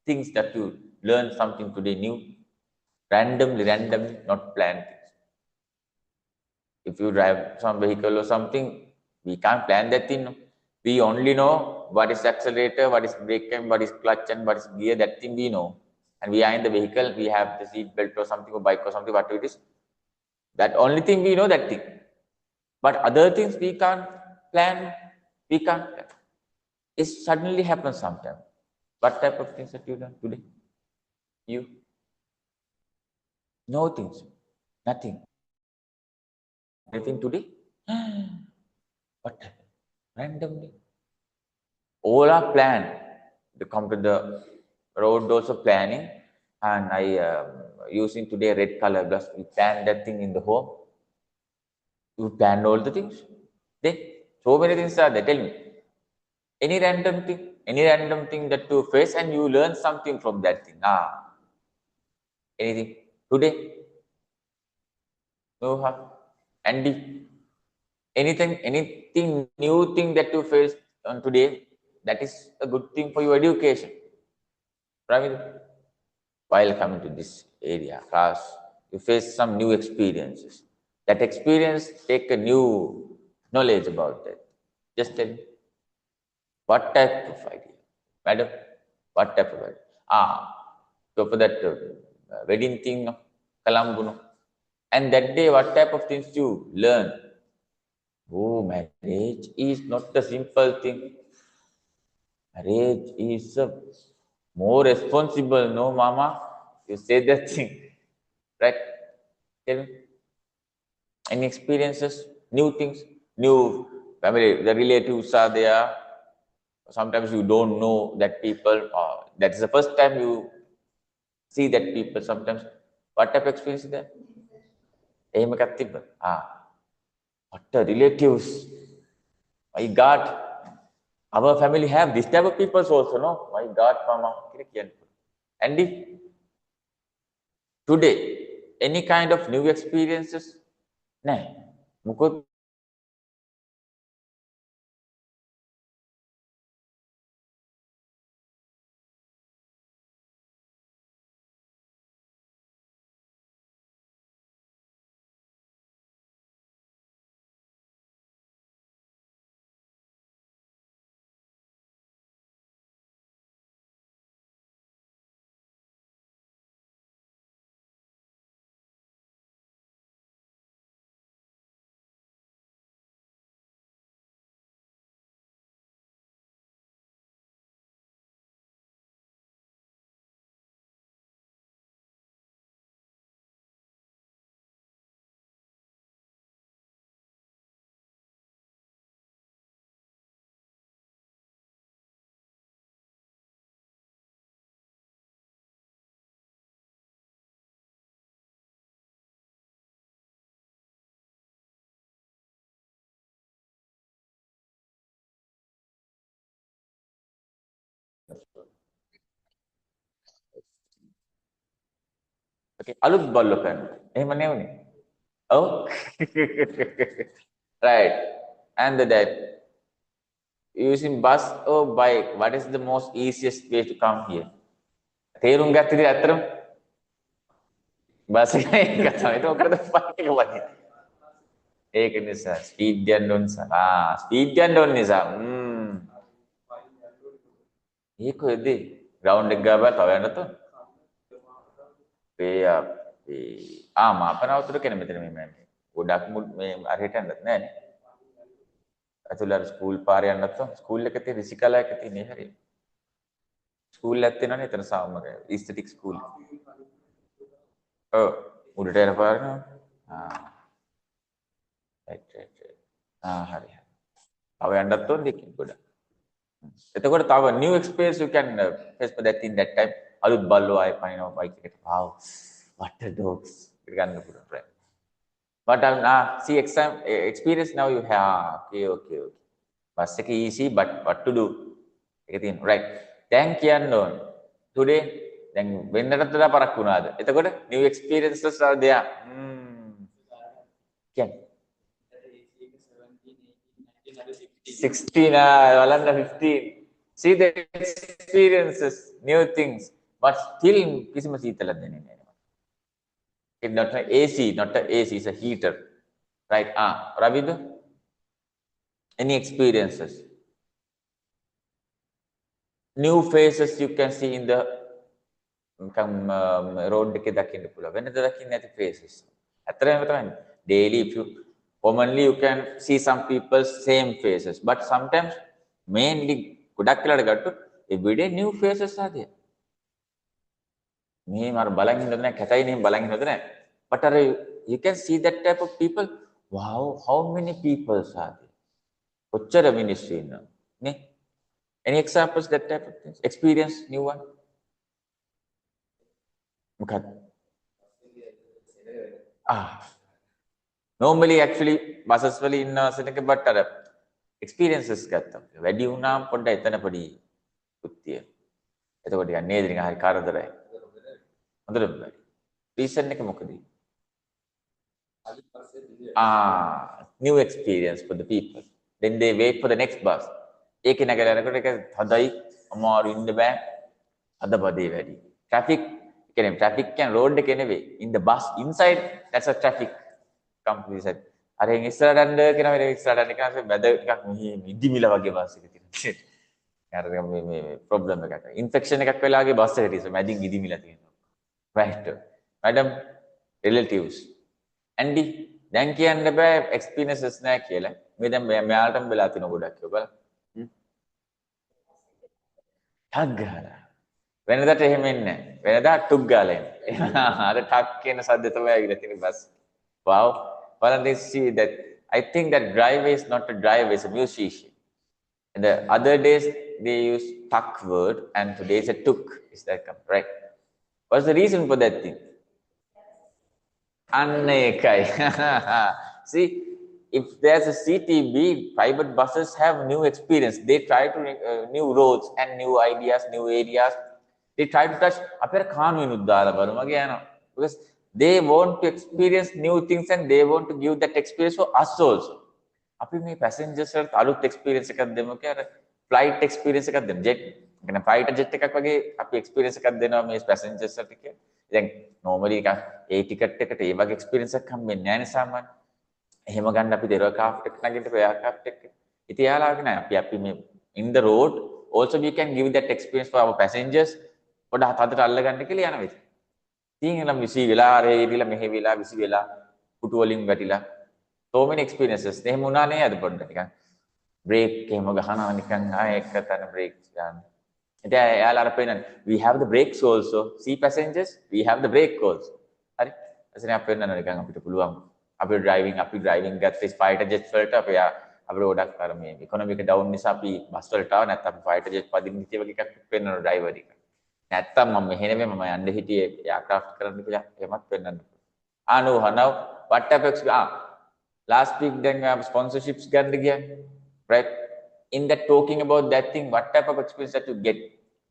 things that you learn something today new, randomly, not planned things. If you drive some vehicle or something, we can't plan that thing. No? We only know what is accelerator, what is brake and what is clutch and what is gear, that thing we know. And we are in the vehicle, we have the seat belt or something or bike or something, whatever it is. That only thing we know that thing. But other things we can't plan, we can't plan. It suddenly happens sometime. What type of things that you done today? You? No things. Nothing. Anything today? What happened? Randomly. All are planned. to come to the road also planning, and I using today red color because we plan that thing in the home. You plan all the things. Then so many things are there. Tell me any random thing that you face and you learn something from that thing. Anything today? No, Andy. Anything new thing that you face on today, that is a good thing for your education. Right? While coming to this area, class, you face some new experiences. That experience, take a new knowledge about that. Just tell me, what type of idea? Madam, what type of idea? So for that wedding thing, no? Kalambuno. And that day, what type of things you learn? Oh, marriage is not a simple thing. Marriage is more responsible, no, mama? You say that thing, right? Tell me. Any experiences, new things, new family, the relatives are there. Sometimes you don't know that people, that is the first time you see that people. Sometimes, what type of experience is that? What the relatives? My God, our family have this type of people also, no? My God, mama. Andy, today, any kind of new experiences? Nah, mukut. Okay, alut ballo kan. Mana ni? Oh, right. And that using bus or bike, what is the most easiest way to come here? තේරුම් ගත්තද අතරම bus එකේ කතාව. ඒක ඔක්කොම bike එක වගේ. ඒක නිසා ස්පීඩ් යන්න ඕන නිසා. ස්පීඩ් යන්න ඕන නිසා. ඒක වෙද්දී ග්‍රවුන්ඩ් එක ගාව තව යන්න තෝ. මාපනවතුර කෙන මෙතන මේ ගොඩක් මේ අරහෙට යන්නත් නෑනේ. ඇතුළට ස්කූල් පාරේ යන්නත් තෝ. ස්කූල් එක තියෙන රිසිකලා එක තියෙන හැරේ. ස්කූල් එකක් තියෙනවනේ එතන සාමර ඉස්තටික් ස්කූල්. ඔව් උඩට යන පාර නෝ. හරි. තව යන්නත් තෝ දෙකකින් ගොඩක්. එතකොට තව new experience you can face for that in that time. අලුත් බල්ලෝ ආයේ පනිනවා බයික් එකට. wow, what a dogs. ගන්න පුළුවන් friend. But see experience now you have. Okay. Bus එක easy but what to do? ඒක තියෙන right. දැන් කියන්න ඕන. Today දැන් වෙන්නටත් වඩා පරක්කු වුණාද? එතකොට new experiences are there. කියන්න. 16 walanda 15. See the experiences, new things, but still kisima seetala denne naha. It's not an AC, not an AC, it's a heater, right? Ravid, any experiences, new faces you can see in the road ke dakinna pula wenada dakinna nathi faces atarama thamai daily if you commonly you can see some people's same faces, but sometimes mainly godak kelada gattu everyday new faces are there. Me mar balan hinda naha katai ne balan hinda naha, but you can see that type of people. Wow, how many people are there? Kochchara ministry inna ne Any examples that type of things? Experience, new one? මොකක්ද? normally actually buses වල ඉන්න සෙනක but අර experiences ගත්තා. වැඩි වුණාම පොඩ්ඩක් එතන පොඩි කුත්තිය. එතකොට ටිකක් නේද නිකන් හරි කරදරයි. හොඳට බෑ. රීසන් එක මොකද? new experience for the people. Then they wait for the next bus. ඒකේ නැගලා යනකොට ඒක හදයි අමාරු ඉන්න බෑ. අද බදේ වැඩි. Traffic කියන්නේ traffic කියන්නේ road එකේ නෙවෙයි. In the bus inside that's a traffic company said. අරෙන් ඉස්සරහට යන්න කියන මේ ඉස්සරහට යන්න කියන බැද ටිකක් මෙහි ඉදිමිල වගේ බස් එක තියෙනවා. අර මේ ප්‍රොබ්ලම් එකක්. ඉන්ෆෙක්ෂන් එකක් වෙලාගේ බස් එකට ඉස්සර මැදින් ඉදිමිලා තියෙනවා. right. madam relatives. Andy දැන් කියන්න බෑ experiences නැහැ කියලා. මේ දැන් මෙයාලටම වෙලා තියෙන ගොඩක් ඒක බලන්න. ටක් ගාලා. වෙනදාට එහෙම එන්නේ නැහැ. වෙනදා ටුක් ගාලා එන්නේ. අර ටක් කියන සද්ද තමයි ඇවිල්ලා තියෙන bus. wow. Well, they see that I think that driver is not a driver, it's a musician. And the other days they use tuck word and today it's a tuk. Is that correct? What's the reason for that thing? Annekai. See, if there's a CTB, private buses have new experience. They try to new roads and new ideas, new areas. They try to touch. Apera kanu inuddala barumage yana because they want to experience new things and they want to give that experience for us also. අපි මේ passengers වලට අලුත් experience එකක් දෙමු කියලා flight experience එකක් දෙමු. jet يعني fighter jet එකක් වගේ අපි experience එකක් දෙනවා මේ passengers වලට කියලා. දැන් normally එක ඒ ticket එකට ඒ වගේ experience එකක් හම්බෙන්නේ නැහැ නේ සාමාන්‍ය. එහෙම ගන්න අපි aircraft එක නගින්න aircraft එක. ඉතින් යාළුවාගේ නෑ අපි මේ in the road also we can give that experience for our passengers. පොඩ හතට අල්ලගන්න කියලා යන වෙයි. ඉතින් විසි වෙලා අර ඒවිලා මෙහෙ වෙලා විසි වෙලා කුටු වලින් වැටිලා so many experiences එහෙම වුණා නේ අද පොඩ්ඩක් නිකන් brake එහෙම ගහනවා නිකන් ආයෙ එක තැන brake ගන්න. ඉතින් එයාලා අර පේනනේ we have the brakes also see passengers we have the brake also. හරි එතන අපි පේනනේ නිකන් අපිට පුළුවන් අපි driving ගත්තේ fighter jet වලට අපේ අපිට ගොඩක් අර මේ economic down නිසා අපි බස් වලට ආව නැත්නම් අපි fighter jet පදින්න ඉතිය වගේ එකක් පේනවා driver එක. නැත්තම් මම මෙහෙ නෙමෙයි මම යන්න හිටියේ aircraft කරන්න කියලා එහෙමත් වෙන්නන්න. no now what type of last week then sponsorships ගන්න ගියා right in that talking about that thing what type of experience that you get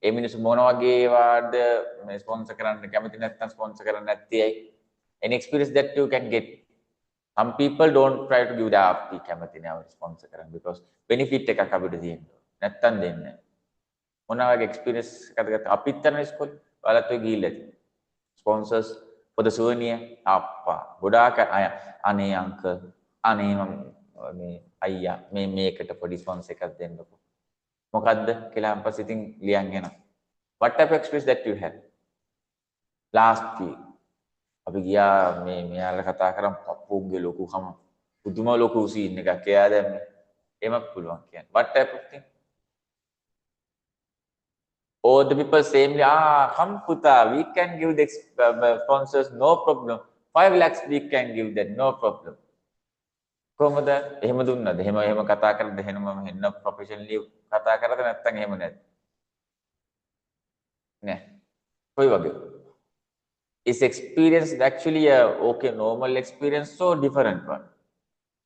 ඒ මිනිස්සු මොන වගේ වාද මේ ස්පොන්සර් කරන්න කැමති නැත්නම් ස්පොන්සර් කරන්න නැත්තේ ඇයි any experience that you can get some people don't try to give the අපි කැමති නෑ ස්පොන්සර් කරන්න because benefit එකක් අපිට තියෙනවා නැත්තම් දෙන්නේ මොන වගේ experience එකක්ද ගත්තා අපිත් යන ඉස්කෝලේ ඔයාලත් ඔය ගිහිල්ලා ඇති sponsors for the souvenir අප්පා ගොඩාක් අය අනේ අංකල් අනේ මම මේ අයියා මේ මේකට පොඩි ස්පොන්සර් එකක් දෙන්නකෝ මොකද්ද කියලා අම්පස් ඉතින් ලියන් එනවා what type of experience that you had last week අපි ගියා මේ මෙයාලා කතා කරන් පප්පුගේ ලොකුකම පුදුම ලොකු සීන් එකක් එයා දැම්මේ එහෙමත් පුළුවන් කියන්නේ what type of thing or the people saying, come puta, we can give the sponsors, no problem. 5 lakhs we can give that, no problem. කොහොමද? එහෙම දුන්නද? එහෙම කතා කරද්ද එහෙම මෙන්න professionally කතා කරද නැත්නම් එහෙම නැද්ද? නෑ. කොයි වගේ? Is experience actually a okay normal experience so different one.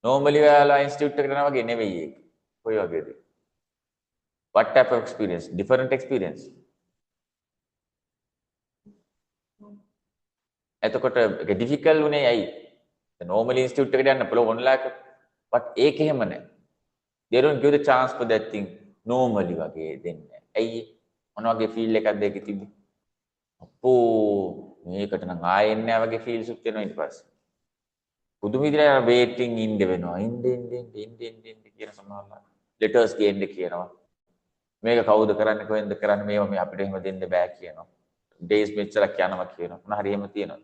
Normally ඔයාලා institute එකට යනවා වගේ නෙවෙයි ඒක. කොයි වගේද? What type of experience? Different experience. එතකොට ඒක difficult උනේ ඇයි? Normally institute එකට යන්න පුළුවන් online but ඒක එහෙම නැහැ. They don't give the chance for that thing normally වගේ දෙන්නේ. ඇයි? මොන වගේ feel එකක්ද ඒකේ තිබ්බේ? අපෝ මේකට නම් ආයෙ එන්නේ නැහැ වගේ feels උත් වෙනවා ඊට පස්සේ. පුදුම විදිහට waiting ඉන්න වෙනවා. ඉන්න කියන සමහරවල් letters ගේන්න කියනවා. මේක කවුද කරන්නේ කොහෙන්ද කරන්නේ මේව මේ අපිට එහෙම දෙන්න බෑ කියනවා. days මෙච්චරක් යනවා කියනවා. මොන හරි එහෙම තියෙනවා.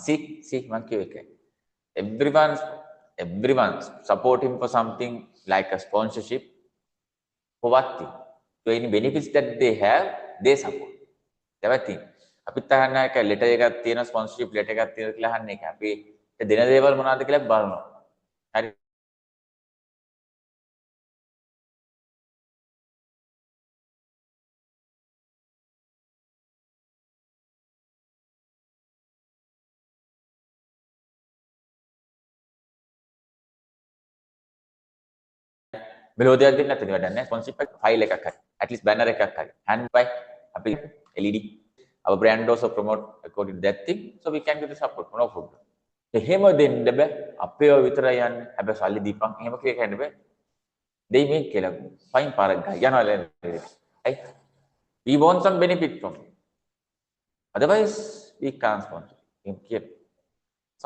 See මං කියව එක. Everyone support him for something like a sponsorship for what thing? So any benefits that they have, they support. That's the thing. අපිත් අහන්න එක ලෙටර් එකක් තියෙනවා ස්පොන්සර්ෂිප් ලෙටර් එකක් තියෙනවා කියලා අහන්නේ එක. අපි ඒ දෙන දේවල් මොනවද කියලා බලනවා. හරි. මෙලෝදියක් දෙන්න නැත්නම් වැඩක් නැහැ. ස්පොන්සර්ෂිප් එක ෆයිල් එකක් හරි. at least banner එකක් හරි. hand by අපි LED our brand also promote according to that thing, so we can give the support, no problem. එහෙම දෙන්න බෑ. අපේව විතරයි යන්නේ. හැබැයි සල්ලි දීපන්. එහෙම කියලා කියන්න බෑ. They make කියලා fine පාරක් ගහ. යනවා right? We want some benefit from it. Otherwise we can't sponsor. එහෙම කියන.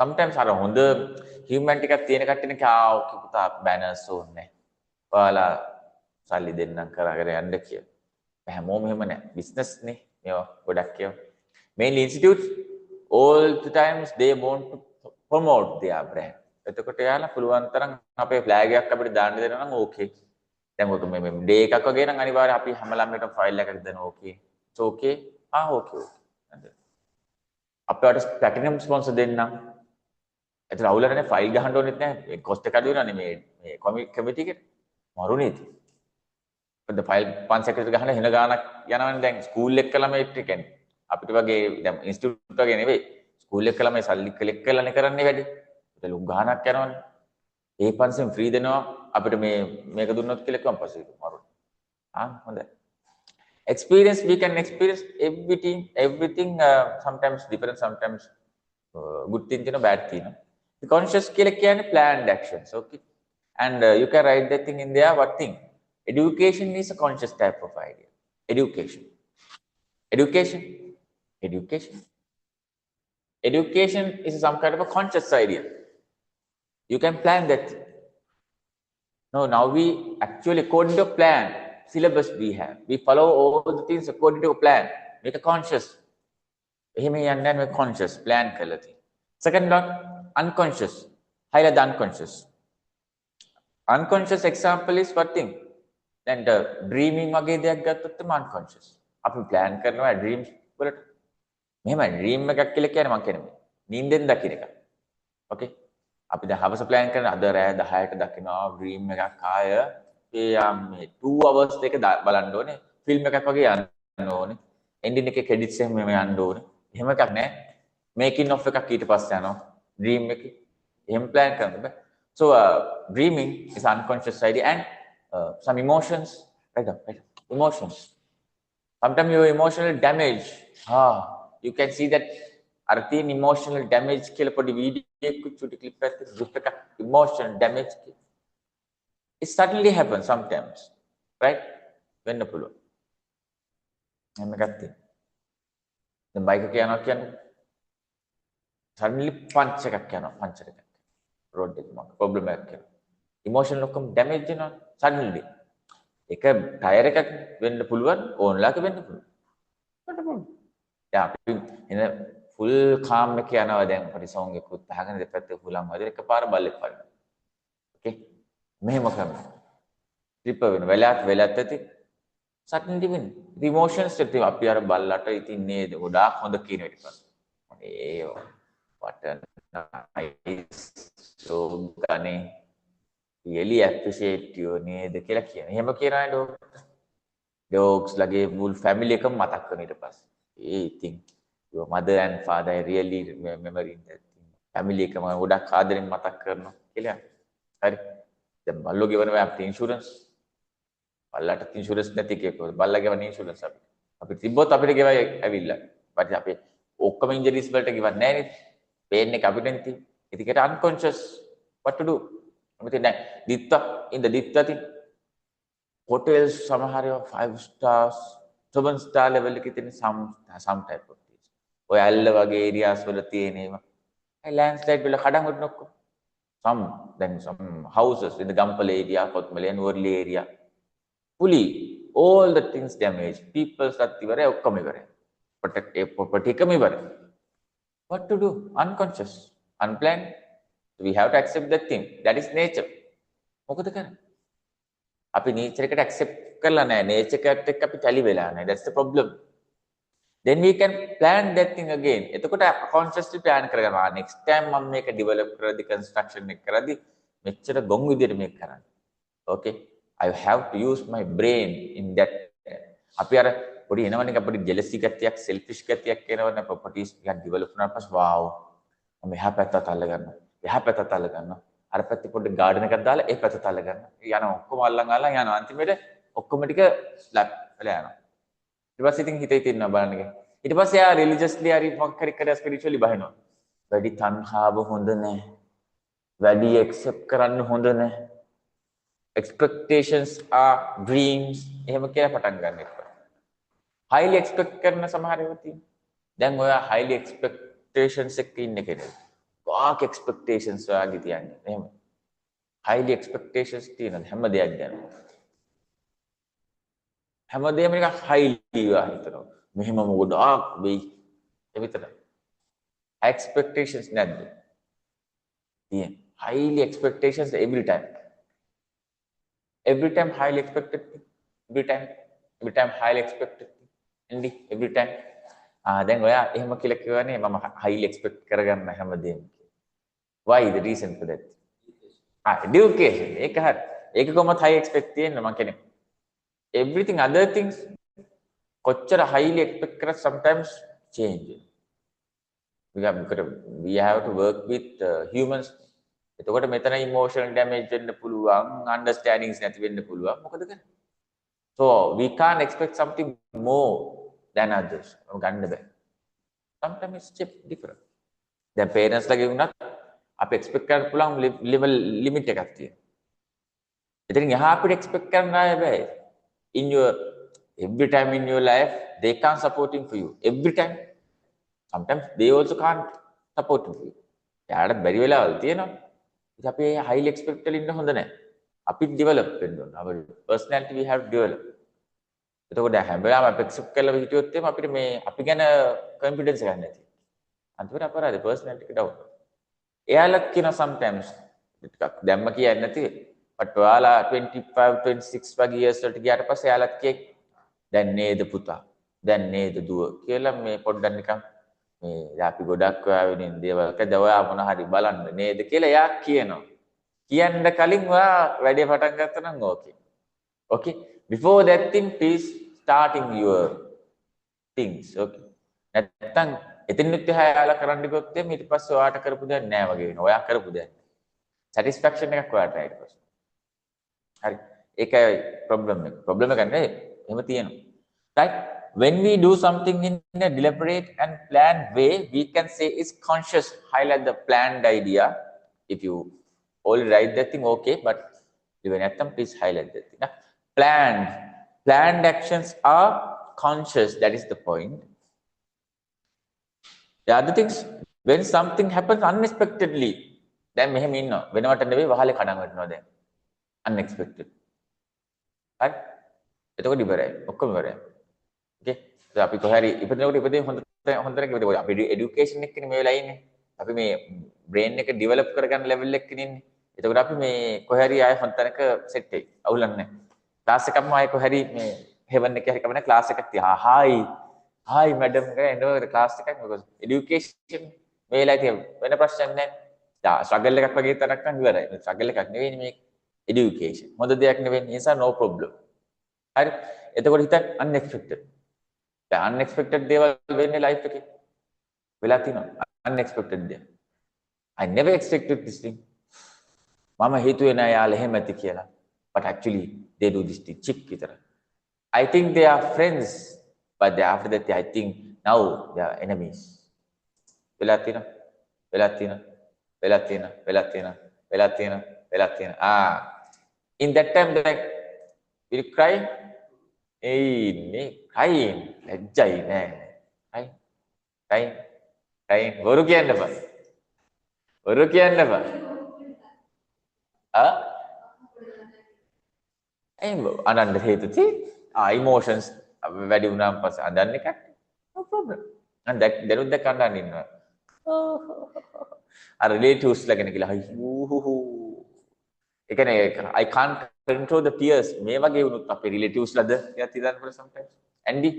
Sometimes අර හොඳ human ටිකක් තියෙන කට්ටියනේ ඕකේ පුතා banners ඕනේ. ඔයාලා සල්ලි දෙන්නම් කරගෙන යන්න කියලා. හැමෝම එහෙම නෑ. business නේ. මේවා ගොඩක් කියව. Mainly institutes all the times they want to promote their brand. එතකොට යාලා පුළුවන් තරම් අපේ flag එකක් අපිට දාන්න දෙනවා නම් okay. දැන් ඔක මේ day එකක් වගේ නම් අනිවාර්යයෙන් අපි හැම ළමයටම file එකක් දෙනවා okay. It's okay. Okay. අපිට platinum sponsor දෙන්නම්. එතන අවුල නැහැ file ගහන්න ඕනෙත් නැහැ. cost එක අඩු වෙනවානේ මේ committee එකට. මරුනේ ඉතින්. the file 5 සෙකන්ඩ් ගහන වෙන ගානක් යනවනේ දැන් ස්කූල් එක ළමයිට කියන්නේ. අපිට වගේ දැන් ඉන්ස්ටිටියුට් වගේ නෙවෙයි. ස්කූල් එක ළමයි සල්ලි කලෙක්ට් කරලානේ කරන්නේ වැඩි. ඒක ලුම් ගානක් යනවනේ. ඒ පන්සෙන් ෆ්‍රී දෙනවා අපිට මේක දුන්නොත් කියලා කිව්වම පස්සේ මරුනේ. හොඳයි. Experience, we can experience everything sometimes different, sometimes good thing, bad thing. The conscious කියලා කියන්නේ planned actions, okay? And you can write that thing in there. What thing? Education is a conscious type of idea. Education is some kind of a conscious idea. You can plan that. No, now we actually according to plan syllabus we have. We follow all the things according to a plan. Make a conscious. එහෙම යන්නේ නැහැ conscious plan කළා තියෙන. Second dot unconscious. Highlight the unconscious. Unconscious example is what thing? Then the dreaming වගේ දෙයක් ගත්තොත් තමයි unconscious. අපි plan කරනවා dreams වලට. මෙහෙමයි dream එකක් කියලා කියන්නේ මම කියන්නේ නිින්දෙන් දකින්න එක. Okay? අපි දැන් හවස plan කරන අද රෑ 10ට දකිනවා dream එකක් ආය ඒ මේ 2 hours එක බලන්න ඕනේ. film එකක් වගේ යන්න ඕනේ. ending එකේ credits එහෙම යන්න ඕනේ. එහෙම එකක් නැහැ. making of එකක් ඊට පස්සේ යනවා. dream එකේ. එහෙම plan කරන්න බෑ. So dreaming is unconscious idea and some emotions, right? Emotions. Sometimes your emotional damage. You can see that arthin emotional damage කියලා පොඩි වීඩියෝ එකක් චුටි ක්ලිප් එකක් ගෲප් එකක් emotional damage. It suddenly happens sometimes, right? වෙන්න පුළුවන්. එහෙම එකක් තියෙනවා. දැන් බයික් එක යනවා කියන්නේ suddenly punch එකක් යනවා puncture එකක්. road එක මම problem එකක් කියලා. emotional ඔක්කොම damage වෙනවා suddenly. එක tire එකක් වෙන්න පුළුවන් ඕන්ලාක වෙන්න පුළුවන්. මට පුළුවන්. දැන් අපි එන full calm එක යනවා දැන් පරි song එකකුත් අහගෙන දෙපැත්තේ හුලම් වදින එකපාර බල්ලෙක් වදිනවා. okay මෙහෙම කරනවා. trip වෙන වෙලත් ඇති suddenly වෙන emotions එක අපි අර බල්ලට ඉතින් නේද ගොඩාක් හොඳ කියන ඊට පස්සේ ඒ what nice so gane really appreciate you නේද කියලා කියන. එහෙම කියනවා dogs ලගේ full family එකම මතක් කරන ඊට පස්සේ. ඒ ඉතින් your mother and father I really remember in that thing. family එකම ගොඩක් ආදරෙන් මතක් කරනවා කියලා. හරි. දැන් බල්ලෝ ගෙවනවා අපිට ඉන්ෂුරන්ස්. බල්ලට ඉන්ෂුරන්ස් නැති කෙනෙක් බල්ලා ගෙවන ඉන්ෂුරන්ස් අපි තිබ්බොත් අපිට ගෙවයි ඇවිල්ලා. ඊපස්සේ අපි ඔක්කොම ඉන්ජරිස් වලට ගෙවන්නේ නැහැ නේද? pain එක අපිට නෙති. ඒකට unconscious what to do? Everything like ditta in the ditta thing. Hotels සමහර ඒවා 5 stars 7 star level එකේ තියෙන some type of things. ඔය ඇල්ල වගේ areas වල තියෙන ඒවා. ඒ landslide වල කඩන් වටන ඔක්කොම. Some houses in the Gampal area, Kothmale and Worli area. Fully all the things damaged. People sat ivare okkam ivare. Protect a property kam ivare. What to do? Unconscious, unplanned. We have to accept that thing. That is nature. මොකද කරන්නේ? අපි nature එකට accept කරලා නැහැ. nature එකට එක්ක අපි tally වෙලා නැහැ. That's the problem. then we can plan that thing again. එතකොට consciously plan කරගන්නවා. next time මම මේක develop කරද්දි construction එක කරද්දි මෙච්චර ගොන් විදියට මේක කරන්න. okay, I have to use my brain in that. අපි අර පොඩි එනවනේ අපිට jealousy ගතියක්, selfish ගතියක් එනවනේ properties ටිකක් develop කරනාට පස්සේ wow මම එහා පැත්තට අල්ල ගන්නවා. එහා පැත්තට අල්ල ගන්නවා. අර පැත්තේ පොඩ්ඩක් garden එකක් දාලා ඒ පැත්තට අල්ල ගන්නවා. යනවා ඔක්කොම අල්ලන් යනවා. අන්තිමේට ඔක්කොම ටික slap වෙලා යනවා. ඊට පස්සේ ඉතින් හිතේ තියෙනවා බලන්න එක. ඊට පස්සේ ආ religiously හරි මොකක් හරි කරලා spiritually බහිනවා. වැඩි තණ්හාව හොඳ නැහැ. වැඩි accept කරන්න හොඳ නැහැ. Expectations are dreams. එහෙම කියලා පටන් ගන්න එපා. highly expect කරන සමහර ඒවා තියෙනවා. දැන් ඔයා highly expectations එක්ක ඉන්න කෙනෙක්. ගොඩක් expectations ඔයාගේ තියන්නේ. එහෙම. highly expectations තියෙනවා හැම දෙයක් ගැන. හැමදේම නිකන් highly ඔයා හිතනවා. මෙහෙම ගොඩක් වෙයි. ඒ විතරයි. expectations නැද්ද? තියෙන. highly expectations every time. Every time highly expected. Every time highly expected. Every time. දැන් ඔයා එහෙම කියලා කියවනේ මම highly expect කරගන්න හැමදේම. Why the reason for that? Education. ඒක හරි. ඒක කොහොමද high expect තියෙන්නේ මම කියන්නේ. Everything other things කොච්චර highly expect කරත් sometimes change. We have to work with humans. එතකොට මෙතන emotional damage වෙන්න පුළුවන්, understandings නැති වෙන්න පුළුවන්. මොකද කරන්නේ? So we can't expect something more than others. ගන්න බෑ. Sometimes it's different. දැන් parents ලගේ වුණත් අපි expect කරන්න පුළුවන් level limit එකක් තියෙනවා. ඉතින් එහා අපිට expect කරන්න බෑ. In your every time in your life they can't supporting for you. Every time. Sometimes they also can't support for you. යාට බැරි වෙලාවල් තියෙනවා. ඉතින් අපි highly expected ඉන්න හොඳ නැහැ. අපි develop වෙන්න ඕන. our personality we have developed. එතකොට හැම වෙලාවෙම අපි accept කරලා හිටියොත් එimhe අපිට මේ අපි ගැන confidence එකක් නැති. අන්තිමට අපරාධ personality එක down. එයාලත් කියන sometimes ටිකක් දැම්ම කියන්නේ නැති. but ඔයාලා 25 26 වගේ years වලට ගියාට පස්සේ එයාලත් කියේ දැන් නේද පුතා. දැන් නේද දුව කියලා මේ පොඩ්ඩක් නිකන් මේ අපි ගොඩක් ඔයා වෙනින් දේවල් කද ඔයා මොන හරි බලන්න නේද කියලා එයා කියනවා. කියන්න කලින් ඔයා වැඩේ පටන් ගත්තා නම් ඕකේ. Okay, before that thing please starting your things. Okay, නැත්තම් එතනින්ත් එහාලා කරන්න ගියොත් එimhe ඊට පස්සේ ඔයාට කරපු දෙයක් නෑ වගේ වෙනවා. ඔයා කරපු දෙයක්. satisfaction එකක් ඔයාට ඊට පස්සේ. හරි. ඒකයි problem එක. problem එක නෙවෙයි. එහෙම තියෙනවා. Right? When we do something in a deliberate and planned way, we can say it's conscious. Highlight the planned idea. If you only write that thing, okay, but even at them, please highlight that thing. Planned actions are conscious. That is the point. The other things, when something happens unexpectedly, then මෙහෙම ඉන්නවා. වෙනවට නෙවෙයි වහලේ කඩන් වැටෙනවා දැන්. Unexpected. right? එතකොට ඉවරයි. ඔක්කොම ඉවරයි. okay? අපි කොහරි ඉපදෙනකොට හොඳට කිව්වද අපි এডুকেෂන් එකනේ මේ වෙලා ඉන්නේ. අපි මේ බ්‍රේන් එක ඩෙවලොප් කරගන්න ලෙවල් එකක ඉන්නේ. එතකොට අපි මේ කොහරි ආයෙ හොඳටක සෙට් වෙයි. අවුලක් නැහැ. ක්ලාස් එකක්ම ආයෙ කොහරි මේ හෙවන් එකේ හරි කමන්නේ ක්ලාස් එකක් තියා. hi madam එනවා ක්ලාස් එකක් මොකද এডুকেෂන් මේ වෙලාවේ තියෙන වෙන ප්‍රශ්න නැහැ. ස්ට්‍රගල් එකක් වගේ තරක් නම් ඉවරයි. ස්ට්‍රගල් එකක් නෙවෙයි මේ education. හොඳ දෙයක් නෙවෙයි. ඒ නිසා no problem. හරි. එතකොට හිතන්න unexpected. දැන් unexpected දේවල් වෙන්නේ life එකේ. වෙලා තියෙනවා. unexpected දේ. I never expected this thing. මම හිතුවේ නෑ යාළ එහෙම ඇති කියලා. But actually they do this thing. chick විතර. I think they are friends. But after that I think now they are enemies. වෙලා තියෙනවා. In that time like will you cry? Crying. ලැජ්ජයි නෑ. crying. වරු කියන්න බෑ. අනන්න හේතු තියෙන්නේ. emotions වැඩි වුණාන් පස්සේ අඳන්න එකක්. no problem. and දරුද්ද කණ්ඩායම් ඉන්නවා. අර relatives ලා ගැන කියලා අයියෝ. ඒ කියන්නේ I can't control the tears. මේ වගේ වුණොත් අපේ relatives ලාද කියලා තියන්න පුළුවන් sometimes. Andy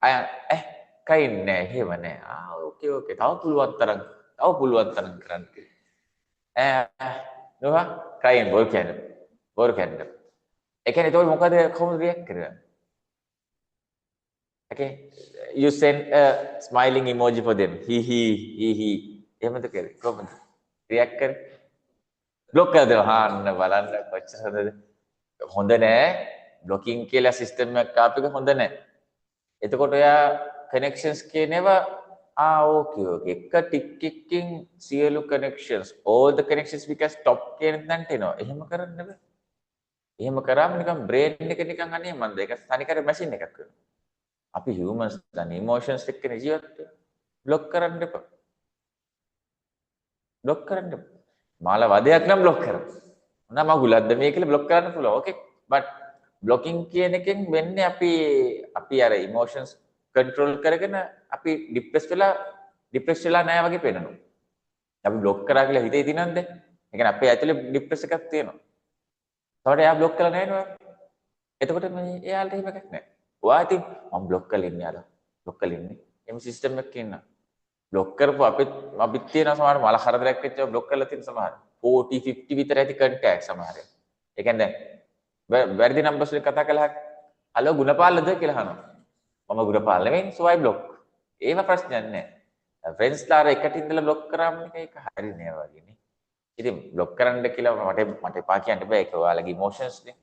අය කයින් නෑ එහෙම නෑ. ඕකේ ඕකේ. තව පුළුවන් තරම් කරන්න. නෝවා කයින් බොරු කියන්නේ. බොරු කියන්නේ. ඒ කියන්නේ ඒක මොකද කොහොමද රියැක්ට් කරන්නේ? Okay, you send a smiling emoji for them. He. එහෙමද කරේ? කොහොමද? රියැක්ට් කරේ? බ්ලොක් කරලා දෙනවා. අන්න බලන්න කොච්චර හොඳද? හොඳ නෑ. බ්ලොකින් කියලා සිස්ටම් එකක් ආපු එක හොඳ නෑ. එතකොට ඔයා කනෙක්ෂන්ස් කියනවා ඕකේ. එක ටික් එකකින් සියලු connections all the connections we can stop කියන තැනට එනවා. එහෙම කරන්න බෑ. එහෙම කරාම නිකන් බ්‍රේන් එක නිකන් අනේ මන්ද ඒක තනිකර මැෂින් එකක් වෙනවා. අපි humans දන්නේ emotions එක්කනේ ජීවත් වෙන්නේ. බ්ලොක් කරන්න එපා. බ්ලොක් කරන්න එපා. මාළ වදයක් නම් බ්ලොක් කරන්න. මොනවා මගුලක්ද මේ කියලා බ්ලොක් කරන්න පුළුවන්. ඕකේ. but blocking කියන එකෙන් වෙන්නේ අපි අර emotions control කරගෙන අපි depress වෙලා නැහැ වගේ පේනවා. අපි බ්ලොක් කරා කියලා හිතේ තිනන්ද? ඒ කියන්නේ අපේ ඇතුලේ depress එකක් තියෙනවා. ඒකට එයා බ්ලොක් කරලා නැහැ නේද? එතකොට මේ එයාලට එහෙම එකක් නැහැ. ඔයා ඉතින් මම බ්ලොක් කරලා ඉන්නේ යාලා. බ්ලොක් කරලා ඉන්නේ. එම් සිස්ටම් එකක ඉන්නවා. බ්ලොක් කරපුව අපිත් තියෙන සමහර මල කරදරයක් වෙච්ච බ්ලොක් කරලා තියෙන සමහර 40 50 විතර ඇති කන්ටැක්ට් සමහර. ඒ කියන්නේ දැන් වැරදි නම්බර්ස් වලින් කතා කළා හලෝ ගුණපාලද කියලා අහනවා. මම ගුණපාල නෙවෙයි so I block. ඒව ප්‍රශ්නයක් නැහැ. ෆ්‍රෙන්ඩ්ස් ලාර එකට ඉඳලා බ්ලොක් කරාම ඒක හරිනේ වගේනේ. ඉතින් බ්ලොක් කරන්න කියලා මට එපා කියන්න බෑ ඒක ඔයාලගේ ඉමෝෂන්ස් නේ.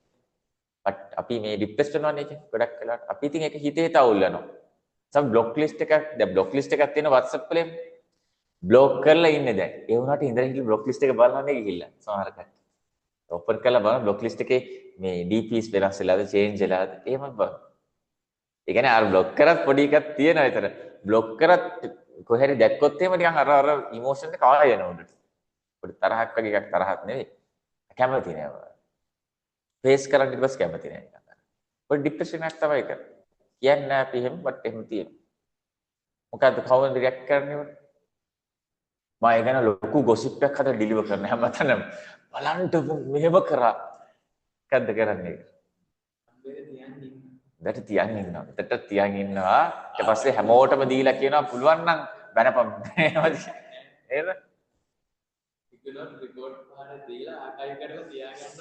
but අපි මේ ડિප්‍රෙස් වෙනවනේ ඒක ගොඩක් වෙලාවට. අපි ඉතින් ඒක හිතේ තවුල් යනවා. සම් බ්ලොක් ලිස්ට් එකක් දැන් බ්ලොක් ලිස්ට් එකක් තියෙන WhatsApp වලින් බ්ලොක් කරලා ඉන්නේ දැන්. ඒ වුණාට ඉඳලා හිටලා බ්ලොක් ලිස්ට් එක බලන්නේ ගිහිල්ලා සමහර කට්ටිය. ඕපන් කරලා බලන්න බ්ලොක් ලිස්ට් එකේ මේ DPs වෙනස් වෙලාද චේන්ජ් වෙලාද එහෙම බලන්න. ඒ කියන්නේ අර බ්ලොක් කරත් පොඩි එකක් තියෙනවා විතර. බ්ලොක් කරත් කොහේරි දැක්කොත් එහෙම නිකන් අර ඉමෝෂන් එක ආය යනවා උඩට. පොඩි තරහක් වගේ එකක් තරහක් නෙවෙයි. කැමති නෑ. ෆේස් කරන්න ඊට පස්සේ කැමති නෑ නිකන්. පොඩි ડિප්‍රෙෂන් එකක් තමයි ඒක. කියන්නේ නෑ අපි එහෙම බට් එහෙම තියෙනවා. මොකද්ද කවුරුද රියැක්ට් කරන්නේ උඩ? මම ඒ ගැන ලොකු ගොසිප් එකක් හදලා ඩිලිවර් කරන හැමතැනම බලන්න මෙහෙම කරා. මොකද්ද කරන්නේ? දැට තියන් ඉන්නවා. දැට තියන් ඉන්නවා. ඊට පස්සේ හැමෝටම දීලා කියනවා පුළුවන් නම් බැනපම්. එහෙම රිකෝඩ් පාඩ දීලා ආකයිව් කරලා තියාගන්න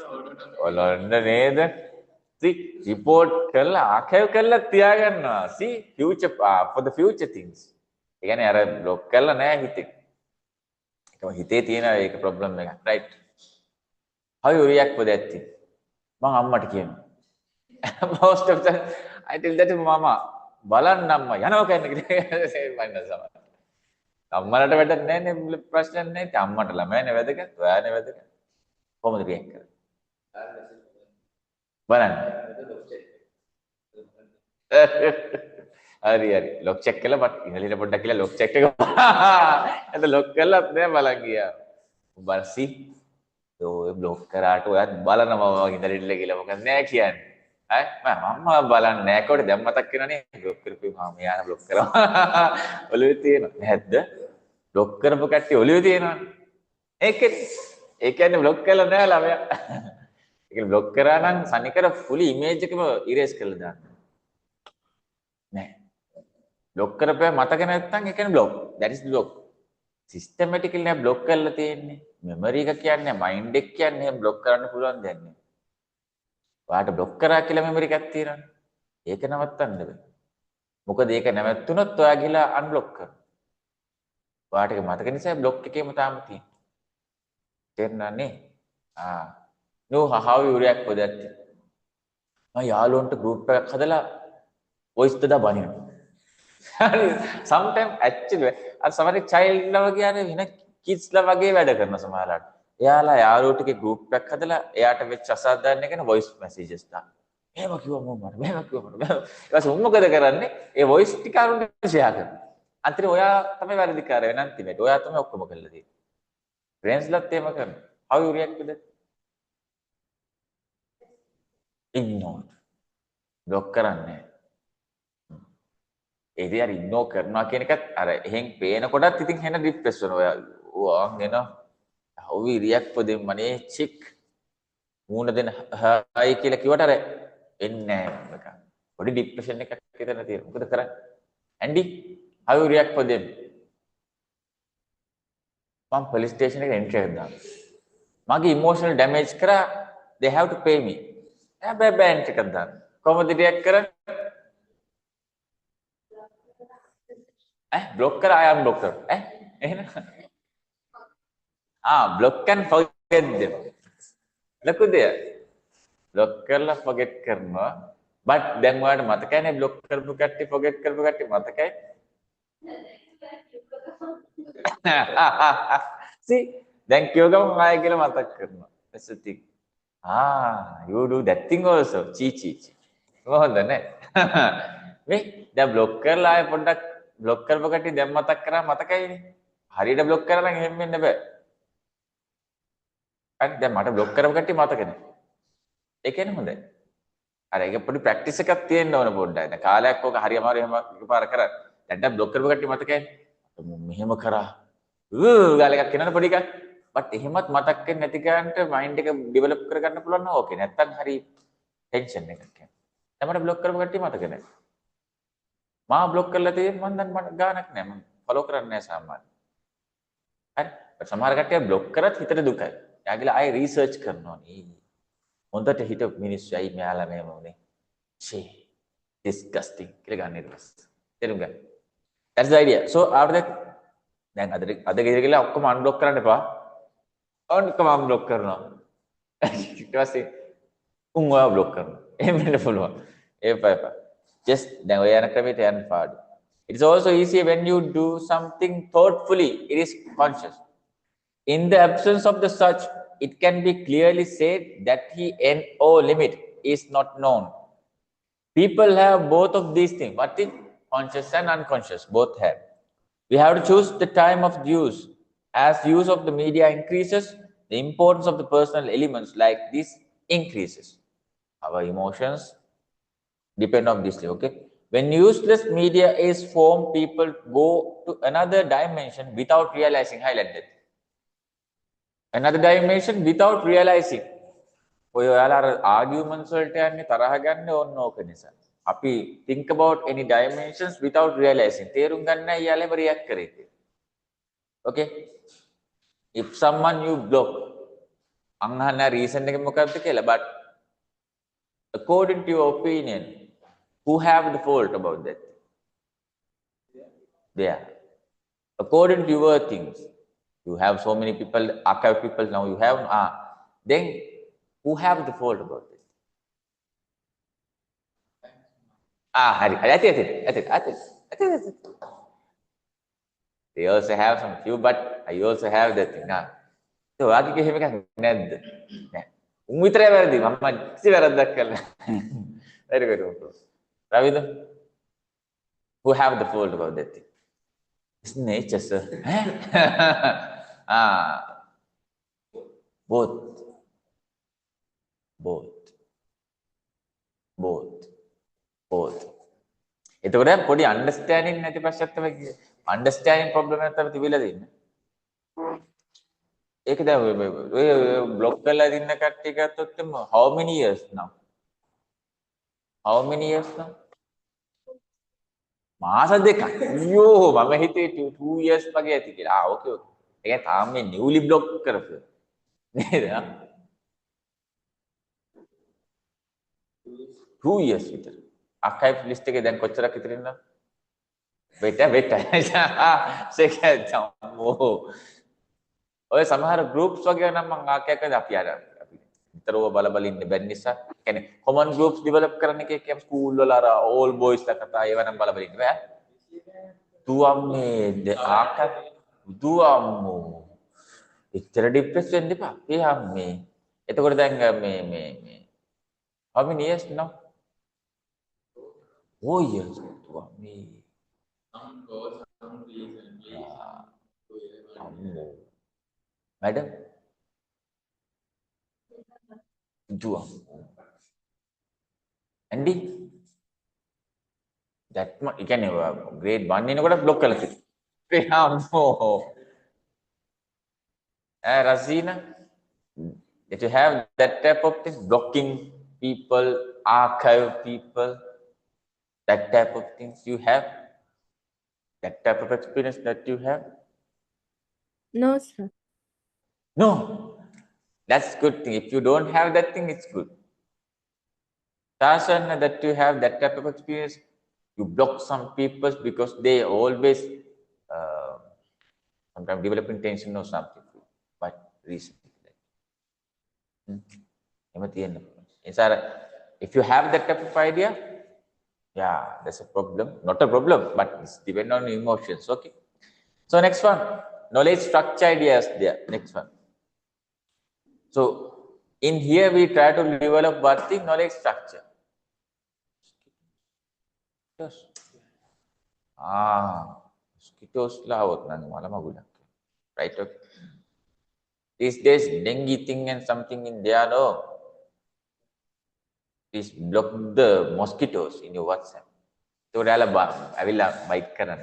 ඕන නේද? see report කරලා ආකයිව් කරලා තියාගන්නවා. see future for the future things. ඒ කියන්නේ අර බ්ලොක් කරලා නැහැ හිතේ. ඒකම හිතේ තියෙන ඒක ප්‍රොබ්ලම් එකක්. right. how you react for that thing? මම අම්මට කියනවා. most of the I tell that mama බලන්න අම්මා යනවා කියන්නේ මන්න සමහර. අම්මලට වැඩක් නැහැ නේ ප්‍රශ්නයක් නැහැ. අම්මට ළමයානේ වැදගත්. ඔයානේ වැදගත්. කොහොමද රියැක්ට් කරන්නේ? බලන්න. හරි. ලොක් චෙක් කළා මට ඉංග්‍රීසියට පොඩ්ඩක් කියලා ලොක් චෙක් එක. එතන ලොක් කළාත් නෑ බලන් ගියා. බල්සි ඔය බ්ලොක් කරාට ඔයත් බලනවා මම ඉංග්‍රීසියට කියලා මොකද නෑ කියන්නේ. මම බලන්නේ නැහැ කොට දැන් මතක් වෙනවනේ බ්ලොක් කරපු මම යාන බ්ලොක් කරා ඔළුවේ තියෙනවා නැද්ද බ්ලොක් කරපු කට්ටිය ඔළුවේ තියෙනවනේ ඒ කියන්නේ බ්ලොක් කළා නෑ ළමයා ඒක බ්ලොක් කරා නම් සනිකර ෆුලි ඉමේජ් එකම ඉරේස් කරලා දාන්න නෑ බ්ලොක් කරපුවා මතක නැත්නම් ඒ කියන්නේ block that is block systematically නෑ බ්ලොක් කරලා තියෙන්නේ මෙමරි එක කියන්නේ මයින්ඩ් එක කියන්නේ බ්ලොක් කරන්න පුළුවන් දෙයක් නෑ ඔයාට බ්ලොක් කරා කියලා මෙමරි එකක් තියෙනවනේ. ඒක නවත්තන්න බෑ. මොකද ඒක නැවැත්තුනොත් ඔයා ගිහලා අන්බ්ලොක් කරනවා. ඔයාට ඒක මතක නිසා බ්ලොක් එකේම තාම තියෙනවා. තේරුණානේ? No how you react for that? මම යාළුවන්ට group එකක් හදලා voice දා බනිනවා. හරි. Sometimes actually අර සමහර child ලා වගේ අර වෙන kids ලා වගේ වැඩ කරන සමහරවිට. එයාලා යාළුවෝ ටිකේ group එකක් හදලා එයාට වෙච්ච අසාධාරණ ගැන voice messages දාන්න. එහෙම කිව්වම මම මෙහෙම කිව්වම ඊට පස්සේ මොකද කරන්නේ? ඒ voice ටික අරුන්ට share කරනවා. අන්තිමට ඔයා තමයි වැරදිකාරය වෙන අන්තිමට. ඔයා තමයි ඔක්කොම කරලා තියෙන්නේ. friends ලත් එහෙම කරනවා. How you react to that? Ignore. block කරන්නේ. ඒ විදිහට ignore කරනවා කියන එකත් අර එහෙන් පේන කොටත් ඉතින් හැන depress වෙනවා. ඔයා එනවා how we react for them money chick මූණ දෙන හයි කියලා කිව්වට අර එන්නේ නැහැ මොකක් පොඩි ડિප්‍රෙෂන් එකක් හිතන තියෙනවා මොකද කරන්නේ Andy, how you react for them? Mom, police station එක entry එකක් දාන්න. මගේ emotional damage කරා, they have to pay me. බෑ entry එකක් දාන්න. කොහොමද react කරන්නේ? block කරා, I am block කරා. එහෙනම් block and forget them. ලොකු දෙයක්. block කරලා forget කරනවා. but දැන් ඔයාලට මතකයිනේ block කරපු කට්ටිය forget කරපු කට්ටිය මතකයි? See, then කියවගම ආයෙ කියලා මතක් කරනවා. That's the thing. You do that thing also. Chi. මොහොත නේ. මේ දැන් block කරලා ආයෙ පොඩ්ඩක් block කරපු කට්ටිය දැන් මතක් කරා මතකයිනේ. හරියට block කරා නම් එහෙම වෙන්න බෑ. හරි දැන් මට block කරපු කට්ටිය මතක නැහැ. ඒ කියන්නේ හොඳයි. අර ඒක පොඩි ප්‍රැක්ටිස් එකක් තියෙන්න ඕන පොඩ්ඩක්. දැන් කාලයක් ඕක හරි අමාරු එහෙම එකපාර කරා. දැන් block කරපු කට්ටිය මතකයිනේ. මෙහෙම කරා. ගාල එකක් කියනවනේ පොඩි එකක්. බට් එහෙමත් මතක් වෙන්නේ නැති ගන්නට මයින්ඩ් එක ඩෙවලොප් කරගන්න පුළුවන් නම් ඕකේ. නැත්තම් හරි ටෙන්ෂන් එකක් යනවා. දැන් මට බ්ලොක් කරපු කට්ටිය මතක නැහැ. මා බ්ලොක් කරලා තියෙන්නේ මම දැන් මට ගානක් නැහැ. මම ෆලෝ කරන්නේ නැහැ සාමාන්‍යයෙන්. හරි. සමහර කට්ටිය බ්ලොක් කරත් හිතට දුකයි. යාගිලා ආයෙ රිසර්ච් කරනවා නේ. හොඳට හිතපු මිනිස්සු ඇයි මෙයාලා මෙහෙම වුනේ? ෂේ. disgusting කියලා ගන්න ඊට පස්සේ. තේරුම් ගන්න. That's the idea. So after that දැන් අද ගෙදර ගිහලා ඔක්කොම අන්බ්ලොක් කරන්න එපා. ඔක්කොම අන්බ්ලොක් කරනවා. ඊට පස්සේ උන් ඔයා බ්ලොක් කරනවා. එහෙම වෙන්න පුළුවන්. එපා. Just දැන් ඔය යන ක්‍රමයට යන්න පාඩු. It is also easier when you do something thoughtfully. It is conscious. In the absence of the such, it can be clearly said that the end or limit is not known. People have both of these things. What is conscious and unconscious? Both have. We have to choose the time of use. As use of the media increases, the importance of the personal elements like this increases. Our emotions depend on this, okay? When useless media is formed, people go to another dimension without realizing. Highlight that. Another dimension without realizing. ඔය ඔයාලා අර arguments වලට යන්නේ තරහ ගන්න ඕන ඕක නිසා. අපි think about any dimensions without realizing. තේරුම් ගන්න යාලෙම react කරේ. Okay? If someone you block, අංහන reason එක මොකක්ද කියලා, but according to your opinion, who have the fault about that? There. According to your things, you have so many people, archive people now you have, then who have the fault about it? Hari. They also have some few, but I also have that thing. So, ආගේ කෙහෙම එකක් නැද්ද? නෑ. උන් විතරයි වැරදි. මම කිසි වැරද්දක් කළා නෑ. Very good. Ravind, who have the fault about that thing? It's nature, sir. Both. එතකොට පොඩි අන්ඩර්ස්ටෑන්ඩින් නැති ප්‍රශ්නයක් තමයි කියේ. අන්ඩර්ස්ටෑන්ඩින් ප්‍රොබ්ලම් එකක් තමයි තිබිලා තියෙන්නේ. ඒක දැන් ඔය බ්ලොක් කරලා දින්න කට්ටිය ගත්තොත් how many years now? මාස දෙකක්. අයියෝ මම හිතේ 2 years වගේ ඇති කියලා. ඕකේ. ඒක තාම මේ නිව්ලි බ්ලොක් කරපු. නේද? 2 years විතර. archive list එකේ දැන් කොච්චරක් ඉතිරිද? wait. second ඔය සමහර groups වගේ නම් මම ආකයක් කරලා අපි විතරව බල ඉන්න බැරි නිසා කියන්නේ common groups develop කරන එක ස්කූල් වල අර all boys ලා කතා ඒව නම් බල ඉන්න බෑ. දුවම්මේ ආකක් දුවම්මෝ එච්චර ડિප්‍රෙස් වෙන්න එපා. ඒ අම්මේ. එතකොට දැන් මේ how many years now? 4 years. Some goals, some recently. Madam? Andy? That much, you can grade 1 in a block. No. Razina? That you have that type of thing, blocking people, archive people, that type of things you have. That type of experience that you have? No, sir. No. That's good thing. If you don't have that thing, it's good. Tarzan, that you have that type of experience, you block some people because they always uh, sometimes developing tension or something. But reason. If you have that type of idea, yeah, that's a problem. Not a problem, but it's depend on emotions. Okay. So next one, knowledge structure ideas there. Next one. So in here we try to develop what the knowledge structure. Yes. Mosquitoes lawat nang malam magulang. Right? Okay. These days, dengue thing and something in there, no. Please block the mosquitoes in your WhatsApp. So I will bite කරන්න.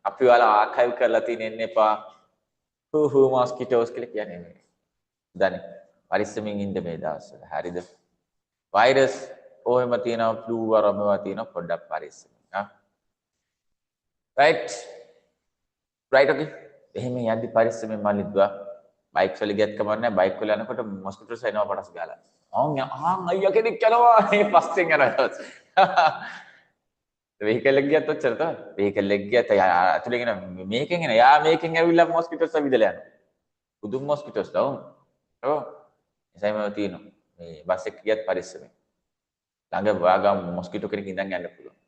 අපි ඔයාලා ආකයිව් කරලා තියෙන එන්න එපා. හූ mosquitoes කියලා කියන්නේ නෙමෙයි. දන්නේ. පරිස්සමින් ඉන්න මේ දවස්වල. හරිද? වෛරස් ඔහෙම තියෙනවා ෆ්ලූ වරමවා තියෙනවා පොඩ්ඩක් පරිස්සමින්. Right? Right, okay. එහෙම යද්දි පරිස්සමෙන් මල්ලිද්වා බයික් වල ගියත් කමන්නේ බයික් වල යනකොට මොස්කිටෝස් එනවා පටස් ගාලා. අයියා කෙනෙක් යනවා මේ පස්සෙන් යනවා. වෙහිකල් එක ගියත් ඔච්චර තමයි. වෙහිකල් එක ගියත් අතුලෙන් එන මේකෙන් එන යා මේකෙන් ඇවිල්ලා මොස්කිටෝස් ඇවිදලා යනවා. පුදුම මොස්කිටෝස් දාව. ඔව්. එසයිම තියෙනවා. මේ බස් එක ගියත් පරිස්සමෙන්. ළඟ වාගම් මොස්කිටෝ කෙනෙක් ඉඳන් යන්න පුළුවන්.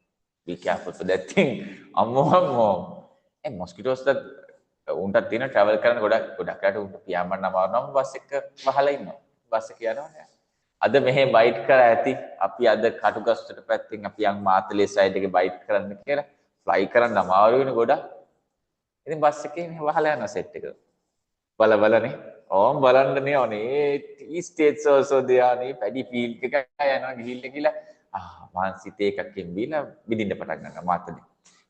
Be careful for that thing. අම්මෝ. මොස්කිටෝස් උන්ටත් තියෙන ට්‍රැවල් කරන ගොඩක් රට උන්ට පියාඹන්න අමාරු නම් බස් එක වහලා ඉන්නවා. බස් එක යනවා නේද? අද මෙහෙ බයිට් කරා ඇති. අපි අද කටුගස්තට පැත්තෙන් අපි යන් මාතලේ සයිඩ් එකේ බයිට් කරන්න කියලා ෆ්ලයි කරන්න අමාරු වෙන ගොඩක්. ඉතින් බස් එකේ මෙහෙ වහලා යනවා සෙට් එක. බලනේ. ඕම් බලන්නනේ ඕනේ. ටී ස්ටේට්ස් also දෙයානේ පැඩි ෆීල්ඩ් එක යනවා ගිහිල්ලා මාන්සිතේ එකක් එම්බීලා විදින්න පටන් ගන්නවා මාතලේ.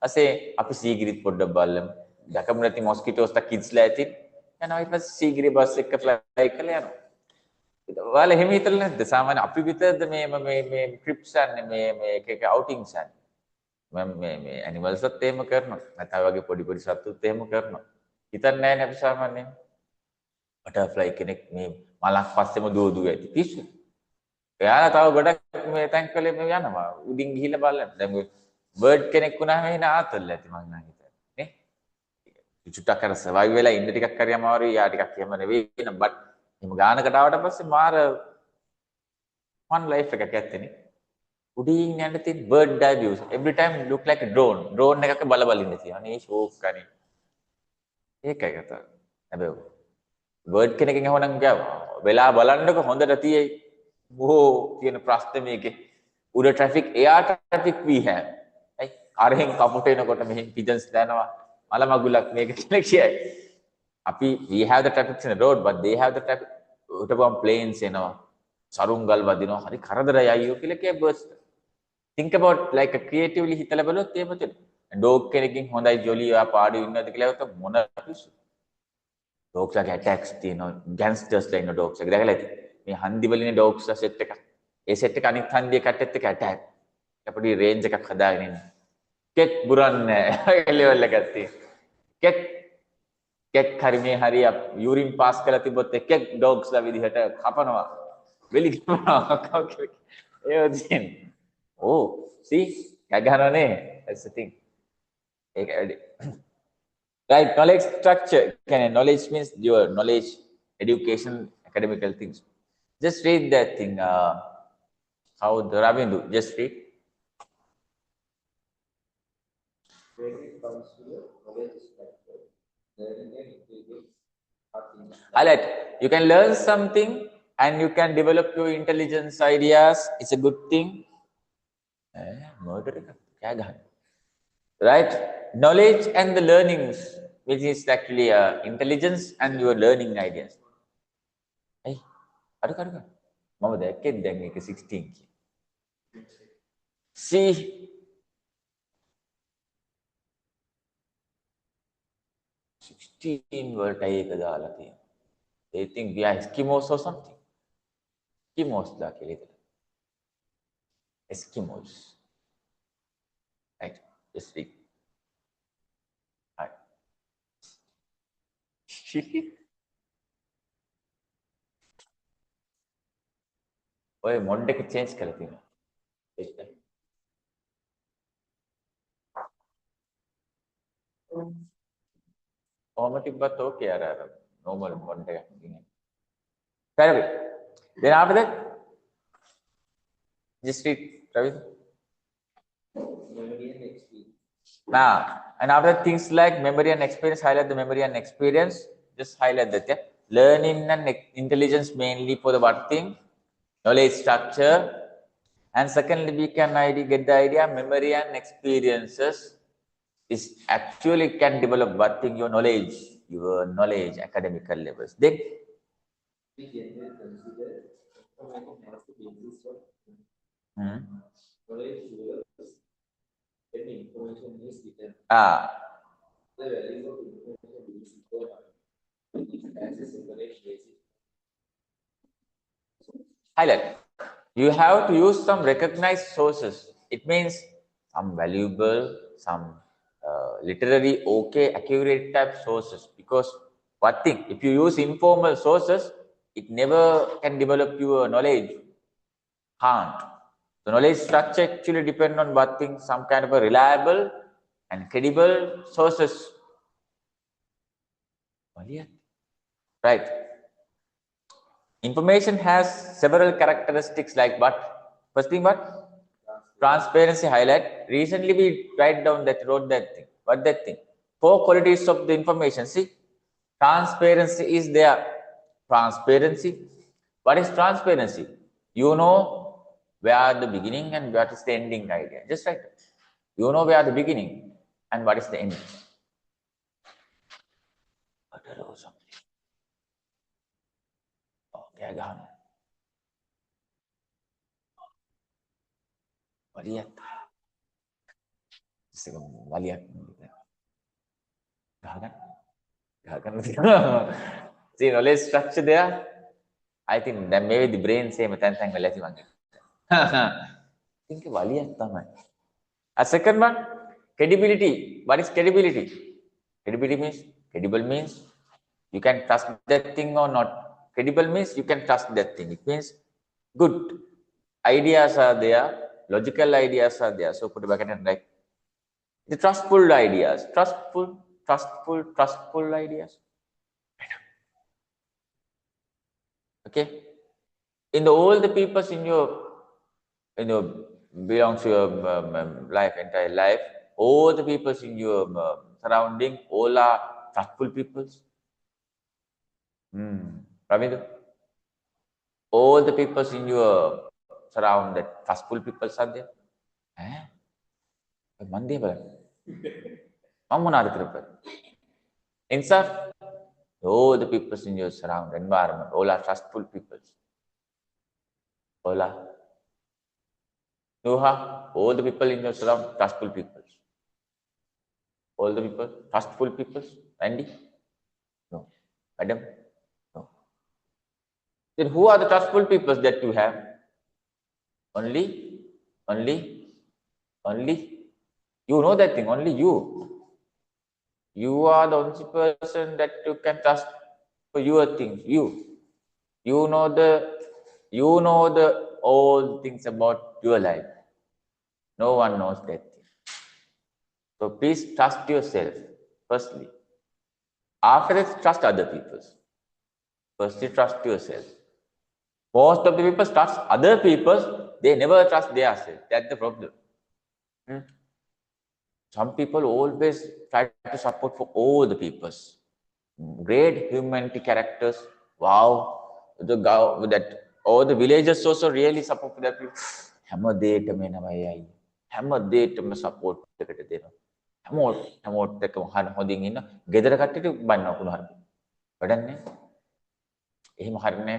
ඊපස්සේ අපි සීගිරිත් පොඩ්ඩක් බලමු. දැකමු නැති මොස්කිටෝස් තා කිඩ්ස්ලා ඇති යනවා ඊට පස්සේ සීගිරි බස් එක ෆ්ලයි කරලා යනවා. ඔයාලා එහෙම හිතලා නැද්ද? සාමාන්‍ය අපි විතරද මේ ට්‍රිප්ස් යන්නේ මේ එක අවුටින්ග්ස් යන්නේ. මේ ඇනිමල්ස්ත් එහෙම කරනවා. නැත්නම් වගේ පොඩි සත්තුත් එහෙම කරනවා. හිතන්නේ නැහැ නේ අපි සාමාන්‍යයෙන්. බටර්ෆ්ලයි කෙනෙක් මේ මලක් පස්සෙම දුව ඇති. පිස්සු. එයාලා තව ගොඩක් මේ තැන්කලේ මේ යනවා. උඩින් ගිහිල්ලා බලන්න. දැන් ඔය බර්ඩ් කෙනෙක් වුණාම එහෙන ආතල් ඇති මං නම් හිතන්නේ. නේ? චුට්ටක් අර සර්වයිව් වෙලා ඉන්න ටිකක් හරි අමාරුයි. යා ටිකක් එහෙම නෙවෙයි න බට් එහෙම ගානකට ආවට පස්සේ මාර fun life එකක් ඇත්තනේ. උඩින් යන්න තියෙන bird eye views every time look like a drone එකක බල ඉන්න තියෙනවා. නේ ෂෝක් කනේ. ඒකයි කතාව. හැබැයි බර්ඩ් කෙනකින් අහුවනම් වෙලා බලන්නකො හොඳට තියෙයි. බොහෝ තියෙන ප්‍රශ්න මේකේ. උඩ ට්‍රැෆික් එයා ට්‍රැෆික් we have. ඇයි අරහෙන් කපුට එනකොට මෙහෙන් පිජන්ස් දානවා. මල මගුලක් මේක කියලා කියයි. අපි we have the traffic in the road but they have the traffic. උඩ ගම් planes එනවා. සරුංගල් වදිනවා. හරි කරදරයි අයියෝ කියලා කිය birds. think about like a creatively හිතලා බලුවොත් එහෙම තියෙනවා. ඩොග් කෙනකින් හොඳයි ජොලි ඔයා පාඩු ඉන්නවද කියලා හිතුවොත් මොන පිස්සු. ඩොග්ස් ලගේ ඇටැක්ස් තියෙනවා. ගැන්ග්ස්ටර්ස්ලා ඉන්න ඩොග්ස් එක දැකලා ඇති. මේ හන්දි වලින් ඩොග්ස්ලා සෙට් එකක්. ඒ සෙට් එක අනිත් හන්දිය කට්ටෙත් එක ඇටැක්. අපිට රේන්ජ් එකක් හදාගෙන ඉන්න. කෙක් බුරන්නේ නැහැ. ලෙවල් එකක් තියෙන. කෙක් හරි මේ හරි යූරින් පාස් කරලා තිබ්බොත් කෙක් ඩොග්ස්ලා විදිහට කපනවා. වෙලි කපනවා. ඒ වදින්. Oh, see? කගහනනේ. That's the thing. ඒක වැඩි. Right, knowledge structure. Knowledge means your knowledge, education, academical things. Just read that thing. How the Ravindu, just read. When it comes to the knowledge structure, highlight. You can learn something and you can develop your intelligence ideas. It's a good thing. Murder. Right? Knowledge and the learnings, which is actually intelligence and your learning ideas. Hey, aduh. Mama දැක්කේ දැන් මේක 16 කි. See 16 වලට ඒක දාලා තියෙනවා. They think we are Eskimos or something. Eskimos ලා කියලා හිතලා. Eskimos. Just read. Right. ඔය මොඩ් එක චේන්ජ් කරලා තියෙනවා. ඒක. කොහොම තිබ්බත් ඕකේ අර normal මොඩ් එකක් තියෙනවා. Correct. Then after that, just read, Ravi. Memory and experience. Now, and after things like memory and experience, highlight the memory and experience. Just highlight that. Yeah? Learning and intelligence mainly for the what thing? Knowledge structure. And secondly, we can get the idea memory and experiences is actually can develop what thing? Your knowledge, academical levels. Then We generally consider information as the basis of knowledge develops when information is written. The value of information is important as a separate basis. highlight. You have to use some recognized sources. It means some valuable, some literary okay, accurate type sources. Because what thing? If you use informal sources, it never can develop your knowledge. Can't. The knowledge structure actually depend on what thing? Some kind of a reliable and credible sources. Right. Information has several characteristics like what? First thing what? Transparency highlight. Recently we wrote that thing. What that thing? 4 qualities of the information. See, transparency is there. Transparency. What is transparency? You know where the beginning and what is the ending idea. Just like that. You know where the beginning and what is the ending. Okay, gone. Waliat. Waliat. Gagan. See, knowledge structure there. I think that maybe the brain same thing melati wangi. Think waliat tamai. A second one, credibility. What is credibility? Credibility means credible means you can trust that thing or not. Credible means you can trust that thing. It means good ideas are there, logical ideas are there. So put it back and right. The trustful ideas, trustful ideas. Okay. In the all the peoples in your belongs to your life, entire life, all the peoples in your surrounding, all are trustful peoples. Ravindu, all the peoples in your surrounded, trustful peoples are there. Mandi ba? Insaf, all the peoples in your surrounding environment, all are trustful peoples. Ola. Nuha, all the people in your surround, trustful peoples. All the people, trustful peoples. Andy? No. Madam? No. Then who are the trustful peoples that you have? Only. You know that thing, only you. You are the only person that you can trust for your things. You know the all things about your life. No one knows that thing. So please trust yourself, firstly. After that, trust other people. Firstly, trust yourself. Most of the people trust other people, they never trust themselves. That's the problem. Some people always try to support for all the peoples. Great humanity characters. Wow. That all the villagers also really support for that people. හැමදේටම support එකට දෙනවා. හැමෝට එකම හොඳින් ඉන්න. ගෙදර කට්ටියට බannව කුණු හරි. වැඩන්නේ. එහෙම හරිනේ.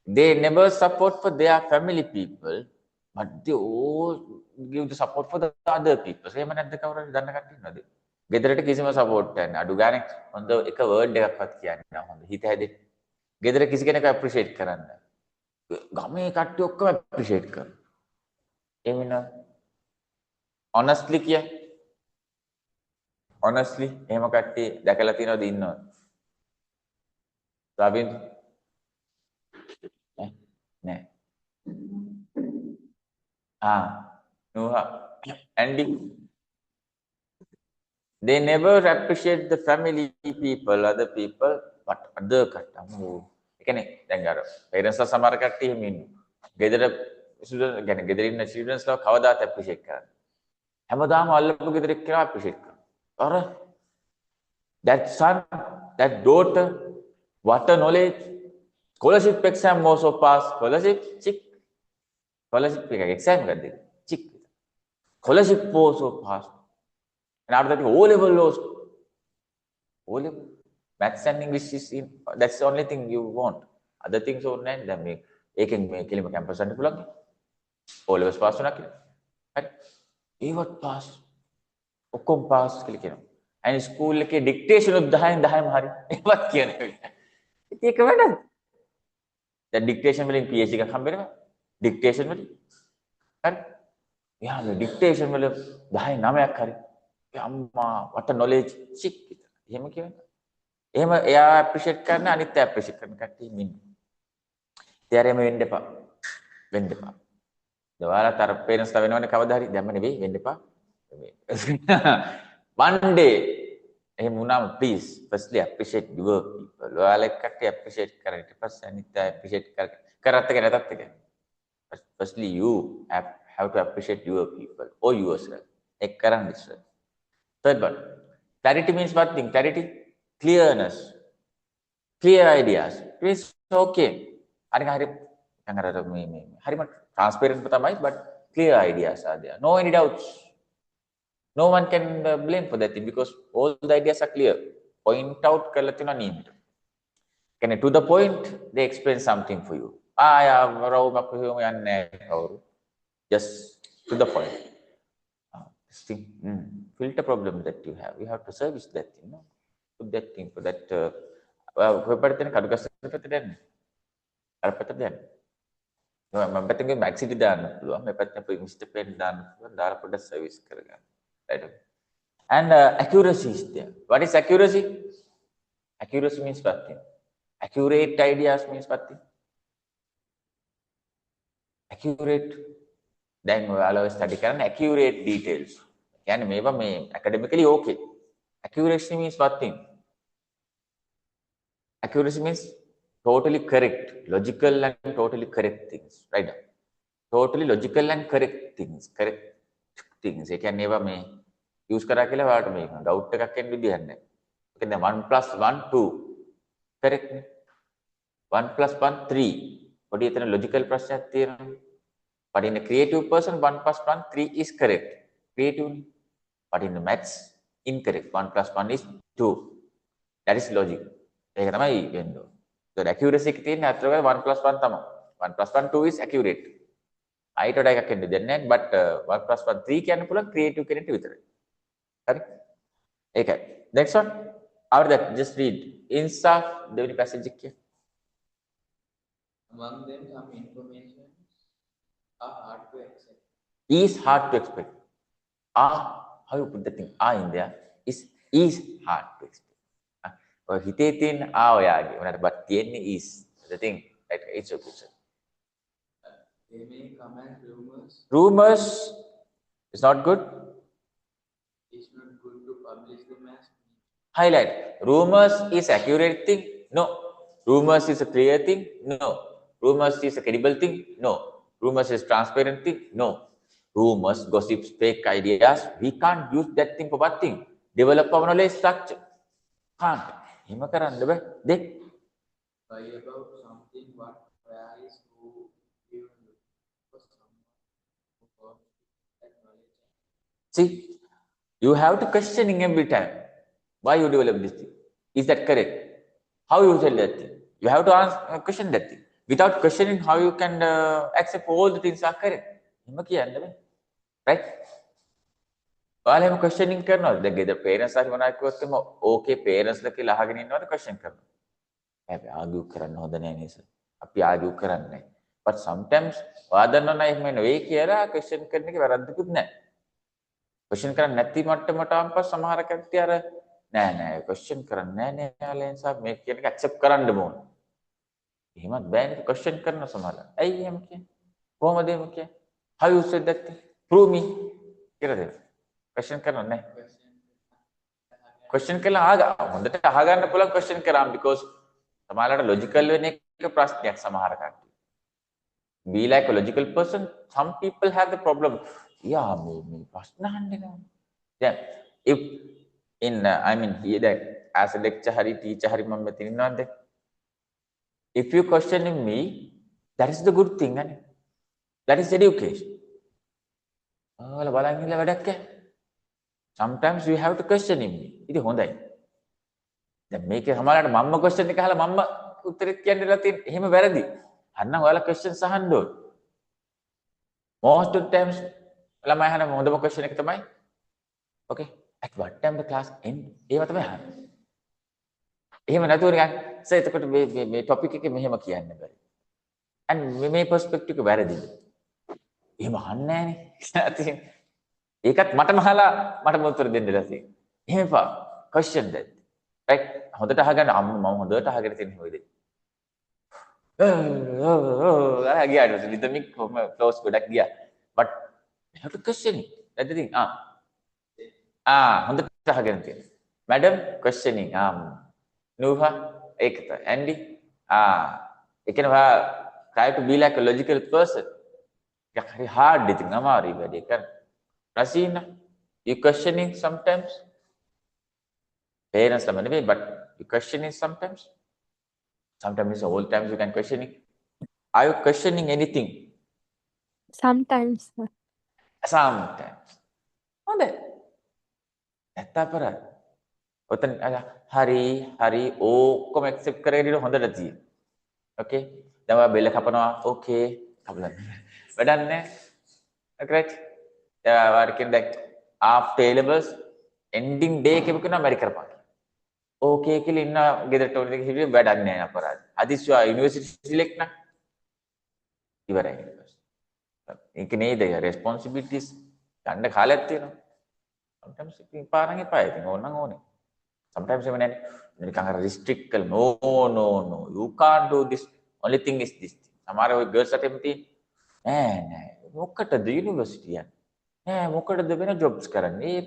They never support for their family people, but they all give the support for the other people. එහෙම නැද්ද කවුරුහරි දන්න කට්ටිය ඉන්නවද? ගෙදරට කිසිම support නැහැ. අඩු ගානේ හොඳ එක word එකක්වත් කියන්නේ නැහැ. හොඳ හිත හැදෙන්න. ගෙදර කිසි කෙනෙක් appreciate කරන්නේ නැහැ. ගමේ කට්ටිය ඔක්කොම appreciate කරනවා. එහෙම honestly kiya, honestly එහෙම කට්ටිය දැකලා තියෙනවද ඉන්නවද? රවින්ද්‍ර නෑ. Nuha, Andy. They never appreciate the family people, other people, but other කට්ටමු. ඒ කියන්නේ දැන් අර parents ලා සමහර කට්ටිය එහෙම ඉන්නවා. ගෙදර student කියන්නේ ගෙදර ඉන්න students ලා කවදාත් appreciate කරන්නේ. හැමදාම අල්ලපු ගෙදර එක්කලා appreciate කරනවා. අර that son, that daughter, what a knowledge. Scholarship exam also pass. Scholarship chick. Scholarship exam එකක් දෙන්න. chick. Scholarship also pass. And after that, O-level lost. O-level. Maths and English is in, that's the only thing you want. Other things are not. Then me, එකෙන් මේ කෙලිම campus යන්න පුළුවන්. O-levels pass වුණා කියලා. හරි. ඒවත් pass. ඔක්කොම pass කියලා කියනවා. and school එකේ dictation උත් 10න් 10ම හරි. ඒවත් කියනවා. ඉතින් ඒක වැඩද? දැන් dictation වලින් PhD එකක් හම්බ වෙනවා. dictation වලින්. හරි. යා මේ dictation වල 10න් 9ක් හරි. අම්මා what a knowledge chick විතර. එහෙම කියනවා. එහෙම එයා appreciate කරන අනිත් අය appreciate කරන කට්ටිය ඉන්නේ. ඉතින් වෙන්න එපා. වෙන්න එපා. දවාලත් අර parents ලා වෙනවනේ කවදා හරි දැම්ම නෙවෙයි වෙන්න එපා. One day එහෙම වුණාම please firstly appreciate your people. ඔයාලා කට්ටිය appreciate කරන්න. ඊට පස්සේ අනිත් අය appreciate කරත් එක නැතත් එක. Firstly you have to appreciate your people or yourself. ඒක කරන්න ඉස්සෙල්ලා. Third one, clarity means what thing? Clarity, clearness, clear ideas. It's okay. Hari transparent but clear ideas are there. No any doubts. No one can blame for that thing because all the ideas are clear. Point out kalatina need. Can to the point they explain something for you. Just to the point. Thing, filter problem that you have to service that thing, no? Put that thing for that paperten kadugas paper den ar paper den mම පැත්තෙන් Mac සිටි දාන්න පුළුවන් මේ පැත්තෙන් අපේ mister පෙන් දාන්න පුළුවන් දාලා පොඩ්ඩක් සර්විස් කරගන්න right and accuracy is there. What is accuracy? Accuracy means what thing? Accurate ideas means what thing? Accurate then ඔයාලා study කරන්න accurate details. කියන්නේ මේවා මේ academically okay. Accuracy means what thing? Accuracy means totally correct, logical and totally correct things, right? Totally logical and correct things. ඒ කියන්නේ ඒවා මේ use කරා කියලා ඔයාලට මේ doubt එකක් එන්න විදියක් නැහැ. ඒ කියන්නේ 1 + 1 2 correct නේ. 1 + 1 3. පොඩි එතන logical ප්‍රශ්නයක් තියෙනවා. But in a creative person, 1 + 1 3 is correct. Creative. But in the maths, incorrect. 1 + 1 is 2. That is logic. ඒක තමයි වෙන්නේ. So accuracy එක තියෙන්නේ අතරම 1 + 1 තමයි. 1 + 1 2 is accurate. අයිට වඩා එකක් එන්න දෙන්නේ නැහැ. But 1 + 1 3 කියන්න පුළුවන් creative කෙනෙක්ට විතරයි. හරි? ඒකයි. Next one. After that, just read. Insaf දෙවෙනි passage එක කියන්න. Among them, some information are hard to accept. Is hard to expect. How you put the thing? In there is hard to expect. හිතේ තියෙන ඔයාගේ උනාට but තියෙන්නේ is the thing right it's okay sir. They may come as rumors. Rumors is not good. It's not good to publish them as Highlight. Rumors is accurate thing? No. Rumors is a clear thing? No. Rumors is a credible thing? No. Rumors is transparent thing? No. Rumors, gossips, fake ideas, we can't use that thing for what thing? Develop our knowledge structure. Can't. එහෙම කරන්න බෑ. දෙක්. By about something what varies who even for someone who got that knowledge. See, you have to questioning every time. Why you develop this thing? Is that correct? How you tell that thing? You have to question that thing. Without questioning, how you can accept all the things are correct? එහෙම කියන්න බෑ. Right? ඔයාලා එහෙම questioning කරනවද? දැන් ගෙදර parents හරි මොනවා කිව්වොත් එම okay parents ලා කියලා අහගෙන ඉන්නවද question කරනවා. හැබැයි argue කරන්න හොඳ නෑ නේද? අපි argue කරන්නේ නෑ. But sometimes ඔයා දන්නවනේ එහෙම නෙවෙයි කියලා question කරන එක වැරද්දකුත් නෑ. ක්වෙස්චන් කරන්නේ නැති මට්ටමට ආම්පස් සමහර කට්ටිය අර නෑ ක්වෙස්චන් කරන්නේ නෑ යාළුවා නිසා මේ කියන එක ඇක්සෙප්ට් කරන්න ඕන. එහෙමත් බෑනේ ක්වෙස්චන් කරන සමහර. ඇයි එහෙම කියන්නේ? කොහොමද එහෙම කියන්නේ? How you said that? Prove me. කියලා දෙන්න. ක්වෙස්චන් කරන්නේ නැහැ. ක්වෙස්චන් කළා හොඳට අහගන්න පුළුවන් ක්වෙස්චන් කරාම because සමහරවිට ලොජිකල් වෙන එක ප්‍රශ්නයක් සමහර කට්ටිය. Be like a logical person. Some people have the problem. Yeah, මේ ප්‍රශ්න අහන්නේ නැහැ. දැන් if in I mean here that as a lecturer hari teacher hari මම මෙතන ඉන්නවද? If you questioning me, that is the good thing, ane. That is education. ඔයාලා බලන් ඉන්න වැඩක් නැහැ. Sometimes you have to question him. ඉතින් හොඳයි. දැන් මේකේ සමහරවිට මම්ම question එක අහලා මම්ම උත්තරෙත් කියන්නලා තියෙන. එහෙම වැරදි. අන්න ඔයාලා questions අහන්න ඕන. Most of the times ළමයි අහන හොඳම question එක තමයි okay, at what time the class end? ඒව තමයි අහන්නේ. එහෙම නැතුව නිකන් සර් එතකොට මේ topic එකේ මෙහෙම කියන්න බැරි. and මේ perspective එක වැරදිද? එහෙම අහන්නේ නැහනේ. ඒකත් මටම අහලා මටම උත්තර දෙන්න ඉලා තියෙනවා. එහෙම එපා. question that. right? හොඳට අහගන්න අම්මා මම හොඳට අහගෙන තියෙන හැමදේම. ගියාට rhythmic flows ගොඩක් ගියා. but you have to question it. That's the thing. හොඳට අහගෙන තියෙන. madam questioning. Nuha ඒක තමයි. Andy ඒ කියන්නේ try to be like a logical person. ඒක හරි hard ඉතින් අමාරුයි වැඩේ කරන්න. Rasina, you questioning sometimes? Parents lama නෙවෙයි, but you questioning sometimes? Sometimes all times you can questioning. Are you questioning anything? Sometimes, sir. Sometimes. හොඳයි. නැත්තපරයි. ඔතන හරි ඔක්කොම accept කරගෙන ඉන්න හොඳට තියෙන. Okay? දැන් ඔයා බෙල්ල කපනවා. Okay. කපලා. වැඩක් නැහැ. Correct? working like after A levels ending day එකක කරනවා මැරි කරපන්. ඕකේ කියලා ඉන්න ගෙදරට ඕනේ දෙක හිටියේ වැඩක් නැහැ අපරාධ. අදිස්වා යුනිවර්සිටි සිලෙක්ට් නා ඉවරයි. ඒක නේද responsibilities ගන්න කාලයක් තියෙනවා. sometimes ඉතින් පාරන් එපා ඉතින් ඕනනම් ඕනේ. sometimes එමෙ නැහැ. නිකන් අර restrict කළ no you can't do this, only thing is this. සමහර ඔය girls අතෙම තියෙන නෑ මොකටද යුනිවර්සිටි යන්නේ? නෑ මොකටද වෙන ජොබ්ස් කරන්නේ?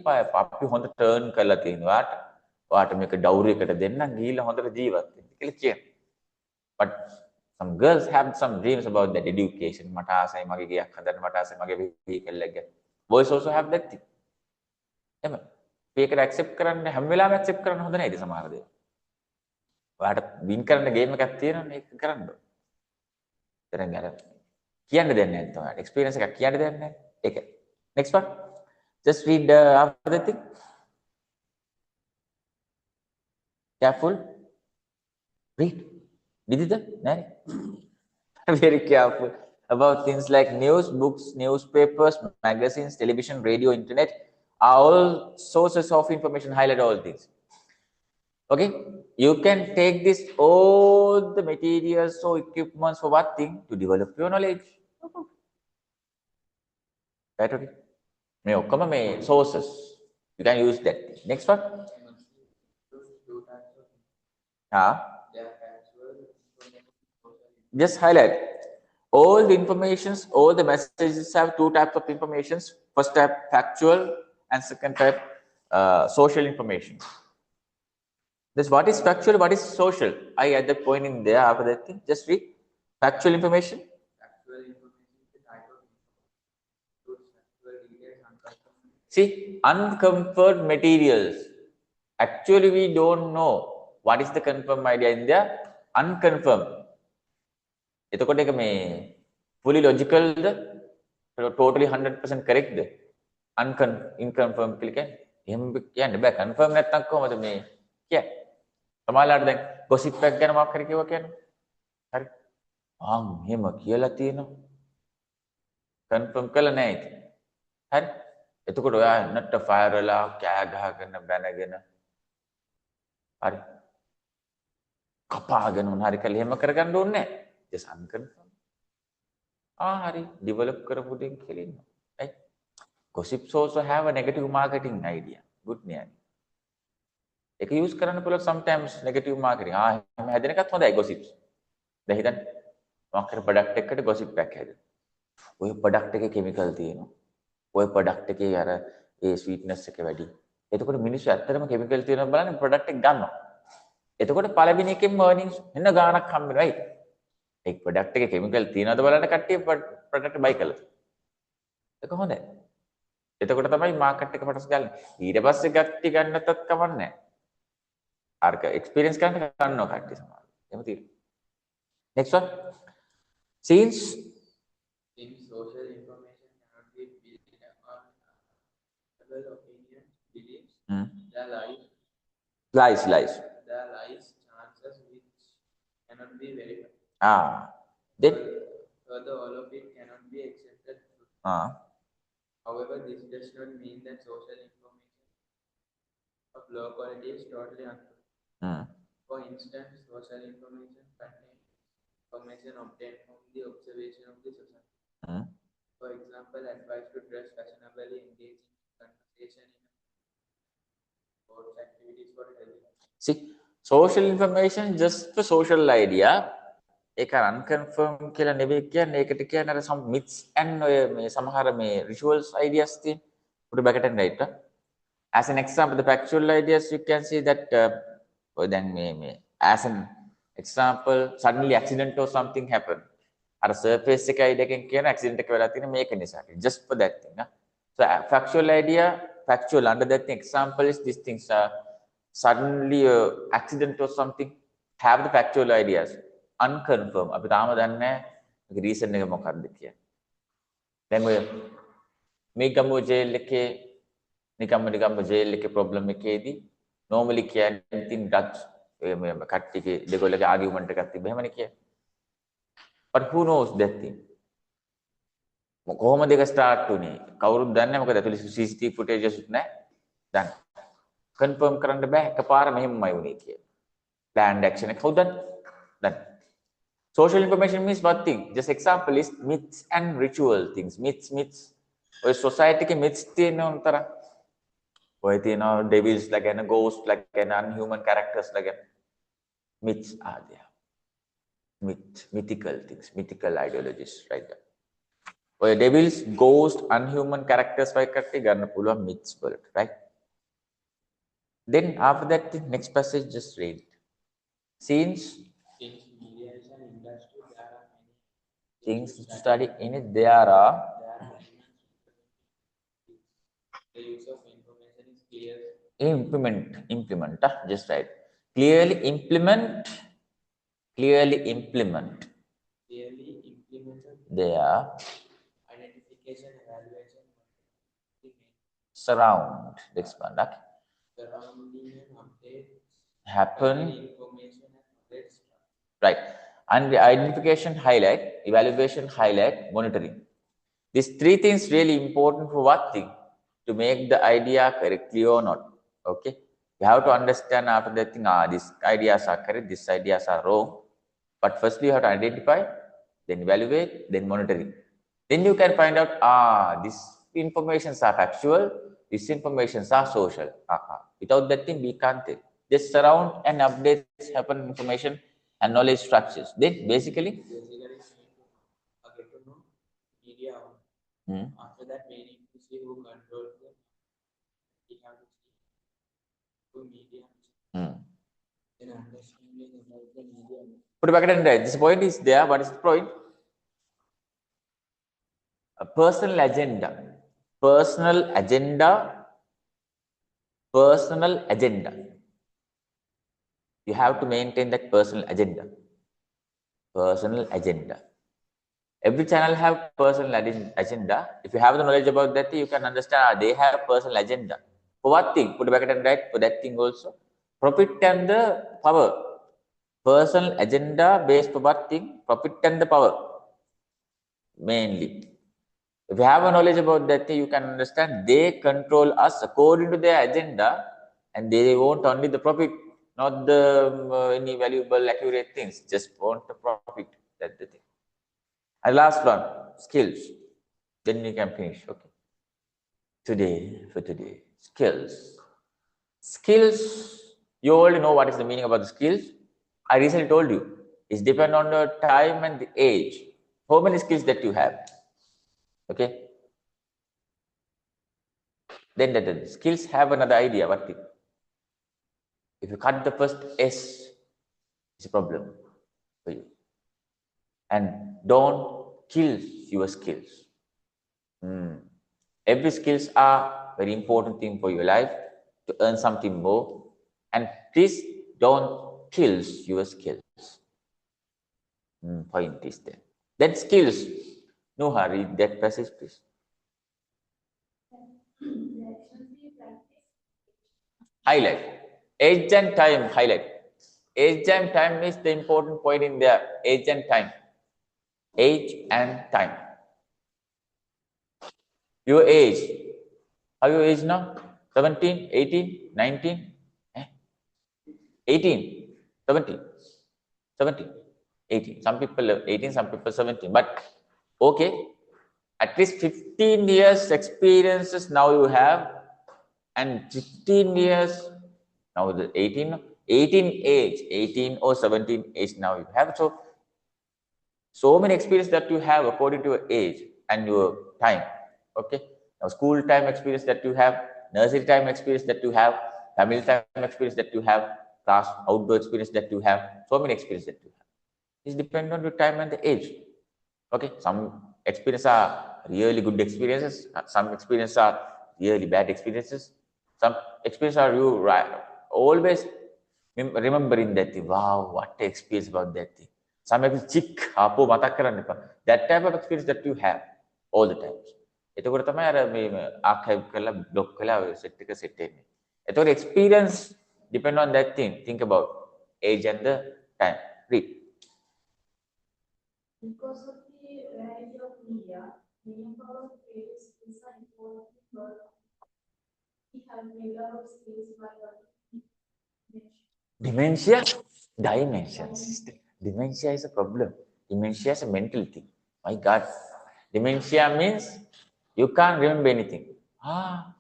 අපි හොඳ ටර්න් කරලා තියෙනවා. ඔයාට මේක ඩවුරි එකට දෙන්නම් ගිහිල්ලා හොඳට ජීවත් වෙන්න කියලා කියනවා. But some girls have some dreams about that education. මට ආසයි මගේ ගයක් හදන්න, මට ආසයි මගේ vehicle එක ගන්න. Boys also have that thing. එම මේකට accept කරන්න හැම වෙලාවෙම accept කරන්න හොඳ නෑද සමහර දේ. ඔයාට win කරන්න game එකක් තියෙනවා මේක කරන්න ඕන. දැන් අර කියන්න දෙන්නේ නැත්නම් ඔයාට experience එකක් කියන්න දෙන්නේ නැහැ. ඒක. Next one. Just read after the thing. Careful. Read. Did it? No. Very careful about things like news, books, newspapers, magazines, television, radio, internet are all sources of information. Highlight all things. Okay. You can take this all the materials or equipments for what thing to develop your knowledge. Right? Okay. මේ ඔක්කොම මේ sources you can use that. Next one. Just highlight all the informations, all the messages have two types of informations. First type factual and second type social information. This what is factual, what is social? I add the point in there after that thing. Just read factual information. See, unconfirmed materials. Actually, we don't know what is the confirmed idea in there. Unconfirmed. එතකොට ඒක මේ fully logical ද totally 100% correct ද unconfirmed කියලා කියන්නේ එහෙම කියන්න බෑ. confirm නැත්නම් කොහොමද මේ කියන්නේ? සමහරවිට දැන් gossip එකක් ගැන මොකක් හරි කියව කියන්නේ. හරි. එහෙම කියලා තියෙනවා. confirm කළා නෑ ඉතින්. හරි. එතකොට ඔයා නැට්ට ෆයර් වෙලා කෑ ගහගෙන බැනගෙන හරි කපාගෙන උන් හරි කළ එහෙම කරගන්න ඕනේ නැහැ. just unconfirmed. හරි develop කරපු දෙයක් කියලා ඉන්නවා. right? Gossips also have a negative marketing idea. Good name. Ek use කරන්න පුළුවන් sometimes negative marketing. එහෙම හැදෙන එකත් හොඳයි gossips. දැන් හිතන්න මොකක් හරි product එකකට gossip එකක් හැදෙනවා. ඔය product එකේ chemical තියෙනවා. ඔය product එකේ අර ඒ sweetness එක වැඩි. එතකොට මිනිස්සු ඇත්තටම chemical තියෙනවා බලන්න product එක ගන්නවා. එතකොට පළවෙනි එකෙන් earnings එන්න ගාණක් හම්බ වෙනවා. ඒ product එකේ chemical තියෙනවද බලන්න කට්ටිය product buy කළා. ඒක හොඳයි. එතකොට තමයි market එක පටස් ගන්න. ඊට පස්සේ ගත්ති ගන්නතත් කමක් නැහැ. අරක experience ගන්න ගන්නවා කට්ටිය සමහර. එහෙම තියෙනවා. Next one. Since social information cannot be built on level opinion, beliefs, the lies. The lies chances which cannot be verified. Then further, all of it cannot be accepted. However, this does not mean that social information of low quality is totally untrue. For instance, social information contains information obtained from the observation of the society. For example, advice to dress fashionably, engage in conversation in sports activities for health. See, social information just for social idea. ඒක unconfirmed කියලා නෙවෙයි කියන්නේ. ඒකට කියන්නේ අර some myths and මේ සමහර මේ rituals ideas තියෙන. put back and right. As an example, the factual ideas you can see that then මේ as an example, suddenly accident or something happened. අර surface එක idea එකෙන් කියන accident එක වෙලා තියෙන මේක නිසා. Just for that thing. So factual idea, factual under that thing, example is these things are suddenly accident or something, have the factual ideas. Unconfirmed. අපි තාම දන්නේ නැහැ රීසන් එක මොකක්ද කියලා. දැන් ඔය මේකම ජේල් එකේ නිකම්ම ජේල් එකේ ප්‍රොබ්ලම් එකේදී normally කියන්නේ ඉතින් ඩච් මේ කට්ටියගේ දෙගොල්ලගේ ආගියුමන්ට් එකක් තිබ්බ එහෙමනේ කියන්නේ. But who knows that thing? කොහොමද ඒක ස්ටාර්ට් වුනේ? කවුරුත් දන්නේ නැහැ. මොකද ඇතුලේ CCTV footages උත් නැහැ. දැන් කන්ෆර්ම් කරන්න බෑ එකපාර මෙහෙමයි වුනේ කියලා. planned action එක කවුද දන්නේ? Social information means what thing? Just example is myths and ritual things. Myths. ඔය society එකේ myths තියෙන උන්තර. ඔය තියෙනවා devils ලගන, ghosts ලගන, unhuman characters ලගන. Myths are there. Mythical things, mythical ideologies, right? ඔය devils, ghosts, unhuman characters වයි කට්ටිය ගන්න පුළුවන් myths වලට, right? Then after that, the next passage just read. Since media is an industry, there are many things to study in it, there are the use of information is clear. Implement, just right. Clearly implement. There Identification, evaluation, surround. Expand. surrounding and update, Happen. information and updates. Right. And the identification highlight, evaluation highlight, monitoring. These three things really important for what thing? To make the idea correctly or not. Okay. You have to understand after that thing, these ideas are correct, these ideas are wrong. But firstly, you have to identify, then evaluate, then monitoring. Then you can find out, these informations are factual, these informations are social. Without that thing, we can't tell. Just surround and updates happen information and knowledge structures. Then basically get to know media. After that, we need to see who controls them. We have to see who media. Then understanding about the media. put it back and right. This point is there. What is the point? A personal agenda. You have to maintain that personal agenda. Every channel have personal agenda. If you have the knowledge about that, you can understand they have personal agenda. For what thing? Put it back and right. For that thing also. Profit and the power. Personal agenda based for what thing? Profit and the power. Mainly. If you have a knowledge about that thing, you can understand they control us according to their agenda and they want only the profit, not the any valuable, accurate things. Just want the profit. That's the thing. And last one, skills. Then you can finish. Okay. for today. Skills. Skills, you already know what is the meaning about the skills. I recently told you, it's depend on the time and the age. How many skills that you have. Okay. Then the skills have another idea. What if you cut the first S, it's a problem for you. And don't kill your skills. Every skills are very important thing for your life to earn something more. And please don't kill your skills. Point is there. Then skills. No hurry, that passage please. Highlight. Age and time, highlight. Age and time is the important point in there. Age and time. Age and time. Your age. How your age now? 17, 18, 19? 18, 17, 17, 18. Some people 18, some people 17. But okay, at least 15 years experiences now you have, and 15 years now the 18 age, 18 or 17 age now you have. So many experience that you have according to your age and your time. Okay, now school time experience that you have, nursery time experience that you have, family time experience that you have, class outdoor experience that you have, so many experience that you have. It's dependent on the time and the age. Okay, some experiences are really good experiences, some experiences are really bad experiences, some experiences are you right always remembering that thing. Wow, what experience about that thing. Some chick apo matak karanna epa. That type of experience that you have all the times. එතකොට තමයි අර මේ ආකයිව් කරලා block කරලා set එක set වෙන්නේ. එතකොට experience depend on that thing. Think about age and the time. Read. Because of the variety of media, many of our parents skills are important, but we have made a lot of skills by Dementia, dimensions. Dementia is a problem. Dementia is a mental thing. My God. Dementia means you can't remember anything.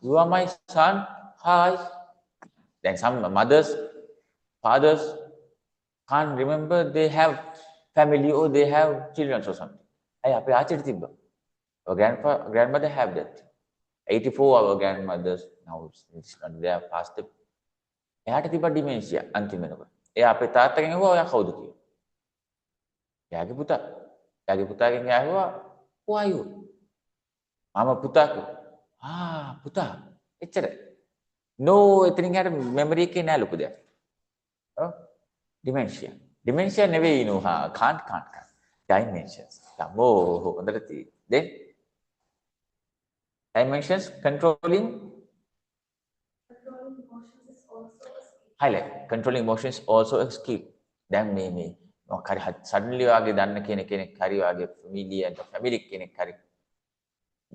You are my son. Hi. Then some mothers, fathers can't remember they have family or they have children or something. Our grandmother have that. 84 our grandmothers now they are past. එයාට තිබ්බ dementia අන්තිම වෙනකොට. එයා අපේ තාත්තගෙන් ඇහුවා ඔයා කවුද කියලා. එයාගේ පුතා. එයාගේ පුතාගෙන් ඇහුවා who are you? මම පුතා කිව්වා. පුතා. එච්චර. no එතනින් යට මෙමරි එකේ නෑ ලොකු දෙයක්. ඔව්. ඩිමෙන්ෂියා. ඩිමෙන්ෂියා නෙවෙයි නෝ can't. Dimensions. තමෝ හොඳට තියෙයි. then dimensions controlling highlight. Controlling emotions also a skill. Then me suddenly wage danna kenek hari wage family kenek hari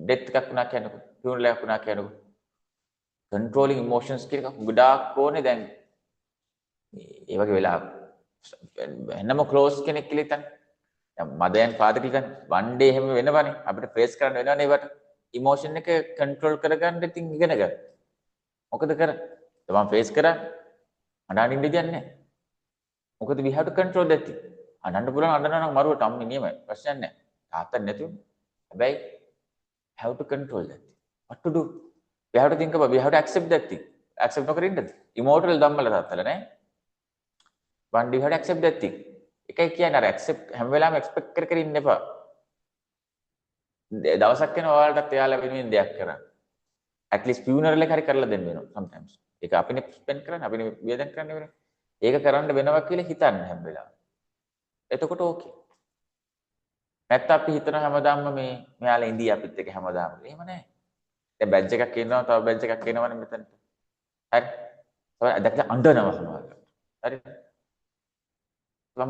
death එකක් වුණා කියනකො funeral එකක් වුණා කියනකො controlling emotions කියන එක ගොඩාක් ඕනේ. දැන් ඒ වගේ වෙලා වෙනම close කෙනෙක් කියලා හිතන්න. දැන් mother and father කියලා one day එහෙම වෙනවනේ අපිට face කරන්න වෙනවනේ ඒවට. emotion එක control කරගන්න ඉතින් ඉගෙන ගන්න. මොකද කරන්නේ? තමන් face කරා අඬන්න ඉන්න දෙයක් නැහැ. මොකද we have to control that thing. අඬන්න පුළුවන් අඬනවා නම් මරුවට අම්මේ නියමයි. ප්‍රශ්නයක් නැහැ. තාත්තා නැතුනේ. හැබැයි have to control that thing. What to do? We have to think about, we have to accept that thing. Accept නොකර ඉන්නද? Immortal ධම්මල තාත්තලා නේ. One day you have to accept that thing. එකයි කියන්නේ අර accept හැම වෙලාවෙම expect කර කර ඉන්න එපා. දවසක් වෙන ඔයාලටත් එයාලා වෙනුවෙන් දෙයක් කරන්න. At least funeral එක හරි කරලා දෙන්න වෙනවා sometimes. ඒක අපිනේ ස්පෙන්ඩ් කරන්නේ අපිනේ වියදම් කරන්නේ වෙන්නේ. ඒක කරන්න වෙනවා කියලා හිතන්න හැම වෙලාවෙම. එතකොට ඕකේ. නැත්නම් අපි හිතන හැමදාම මෙයාලා ඉඳී අපිත් එක්ක හැමදාම. එහෙම නැහැ. දැන් බැජ් එකක් එනවා තව බැජ් එකක් එනවනේ මෙතනට. හරි. ඔය දැක්ලා අඬනවා සමහරවිට. හරි.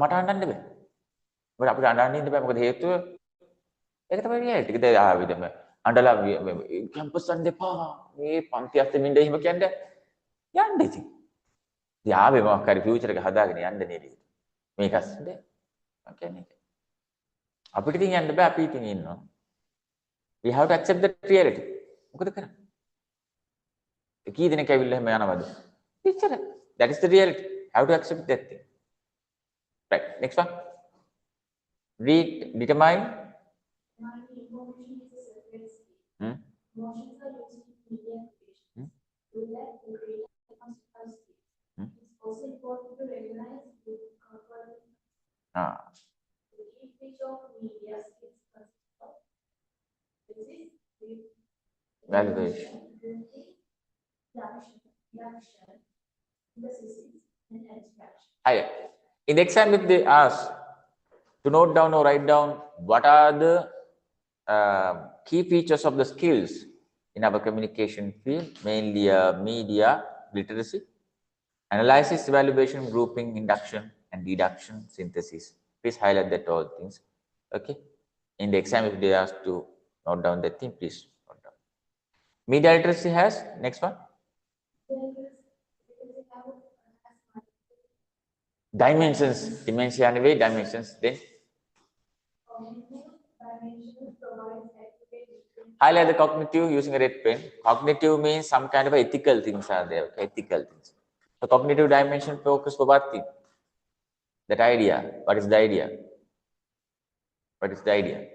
මට අඬන්න බෑ. මොකද අපිට අඬන්න ඉන්න බෑ. මොකද හේතුව ඒක තමයි reality. ඒක දැන් ආවිදම අඬලා කැම්පස් යන්න එපා. මේ පන්ති අස්සේ මින්ද එහෙම කියන්නේ යන්න ඉතින්. ඉතින් ආවේ මොකක් හරි ෆියුචර් එක හදාගෙන යන්න නේද? මේක අස්සේ මම කියන්නේ. අපිට ඉතින් යන්න බෑ අපි ඉතින් ඉන්නවා. We have to accept that reality. මොකද කරන්නේ? කී දෙනෙක් ඇවිල්ලා එහෙම යනවද? එච්චරයි. That is the reality. Have to accept that thing. Right. Next one. Read, determine. My information is a separate state. Hmm? Emotions are used in media applications. To that, the data becomes first state. Hmm? It's also important to recognize the component. Ah. The key feature of media skills consists of physics, Valuation. reaction, synthesis, and abstraction. Higher. In the exam, if they ask to note down or write down what are the key features of the skills in our communication field, mainly media literacy, analysis, evaluation, grouping, induction, and deduction, synthesis. Please highlight that all things. Okay. In the exam, if they ask to note down that thing, please note down. Media literacy has next one. Dimensions. Dimension anyway, dimensions. Then highlight the cognitive using a red pen. Cognitive means some kind of ethical things are there. Okay? Ethical things. So cognitive dimension focus for what thing? That idea. What is the idea? What is the idea?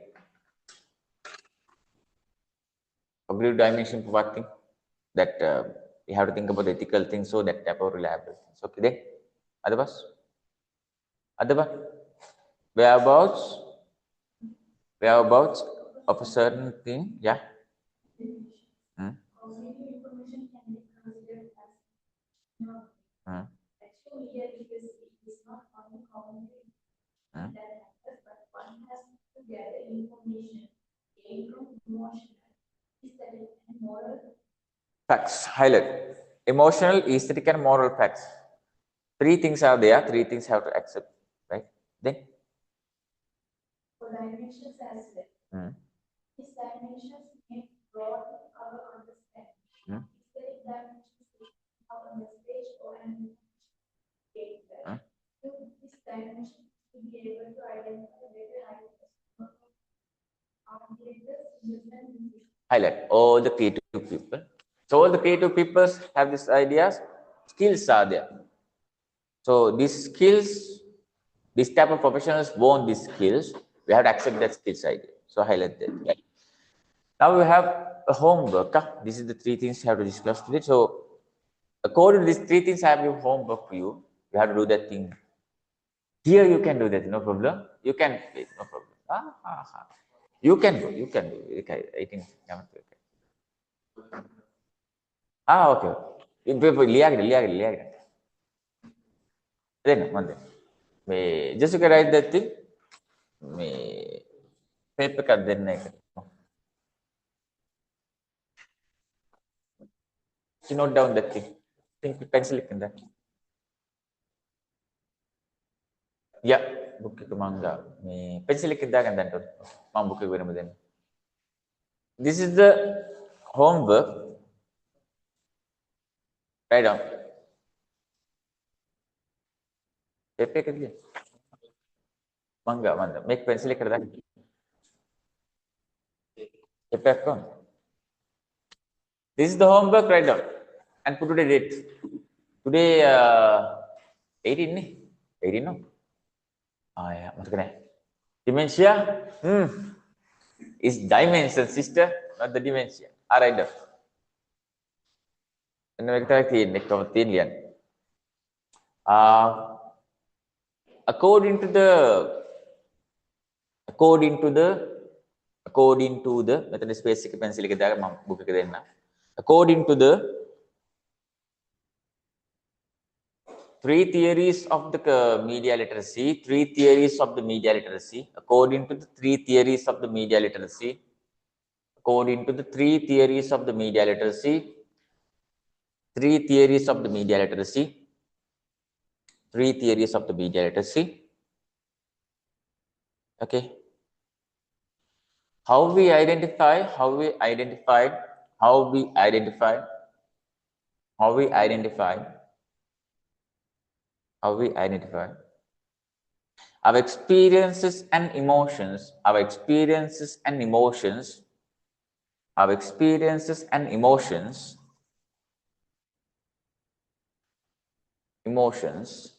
Cognitive dimension for what thing? That you have to think about the ethical things, so that type of reliable things. Okay, then otherwise, whereabouts of a certain thing, yeah. Hmm? Cognitive information can be considered as Hmm. actual media literacy is not only cognitive Hmm. that matters, but one has to gather information gained from emotional, aesthetic, and moral. Facts. Highlight. Emotional, aesthetic, and moral facts. Three things are there. Three things have to accept. Right? Then. For dimensions as well. Hmm. These dimensions may broaden our understanding. Hmm. Aesthetic dimensions our message or an gateway. Hmm. This dimension to be able to identify better ideas. Highlight all the creative people. So all the creative people have these ideas. Skills are there. So these skills, this type of professionals want these skills. We have to accept that skills idea. So highlight that. Right? Now we have a homework. This is the three things you have to discuss today. So according to these three things, I have your homework for you. You have to do that thing. Here you can do that, no problem. You can, no problem. You can do. Okay, I think. Okay. ලියාගෙන. දෙන්න මන්ද. මේ just you can write that thing. මේ paper එකක් දෙන්න එකට. You note down that thing. Think pencil එකෙන් දාන්න. Yeah, book එක මං ගා. මේ pencil එකෙන් දාගෙන දැන් මම book එක වෙනම දෙන්න. This is the homework. Write down. Paper එක දිය. මං ගා make pencil එකට දාන්න. Paper එක on. This is the homework. Write down and put today date. Today 18 නේ. 18 no. Yeah, මතක නැහැ. Dementia. Is dimension, sister, not the dementia. All right. And we can take according to the method basic pencil එක දාගෙන මම book එක දෙන්න. According to the three theories of the media literacy, according to the three theories of the media literacy, according to the three theories of the media literacy, three theories of the media literacy, okay. How we identify our experiences and emotions, emotions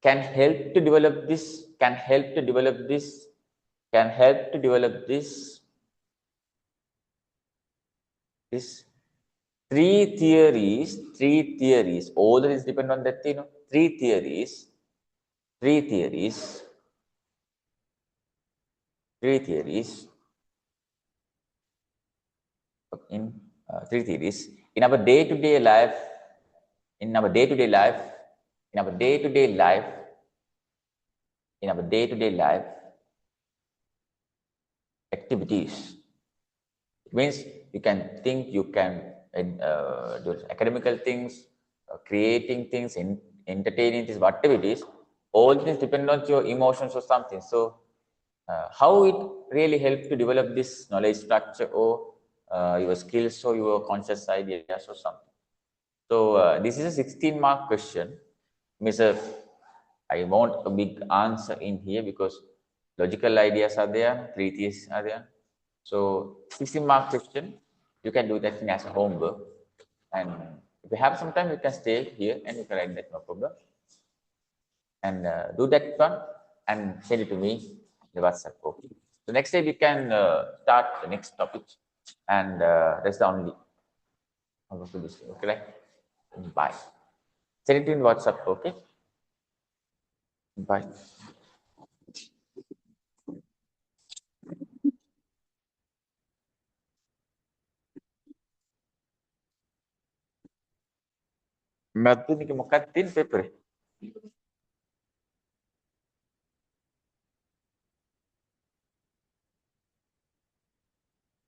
can help to develop this, can help to develop this, can help to develop this. This three theories, all that is depend on that, three theories in three theories in our day-to-day life, in our day-to-day life activities. It means you can think, you can do academical things, creating things, entertaining things, whatever it is, all things depend on your emotions or something. So how it really helps to develop this knowledge structure or your skills or your conscious ideas or something. So this is a 16-mark question. Mr. I want a big answer in here because logical ideas are there, three theories are there. So 16-mark question, you can do that thing as a homework. And if you have some time, you can stay here and you can write that, no problem. And do that one and send it to me in the WhatsApp. Okay. So next day we can start the next topic, and that's the only. I'll go to this. Okay, right? Bye. Send it in WhatsApp. Okay. Bye. Matu ni ke mokat tin paper.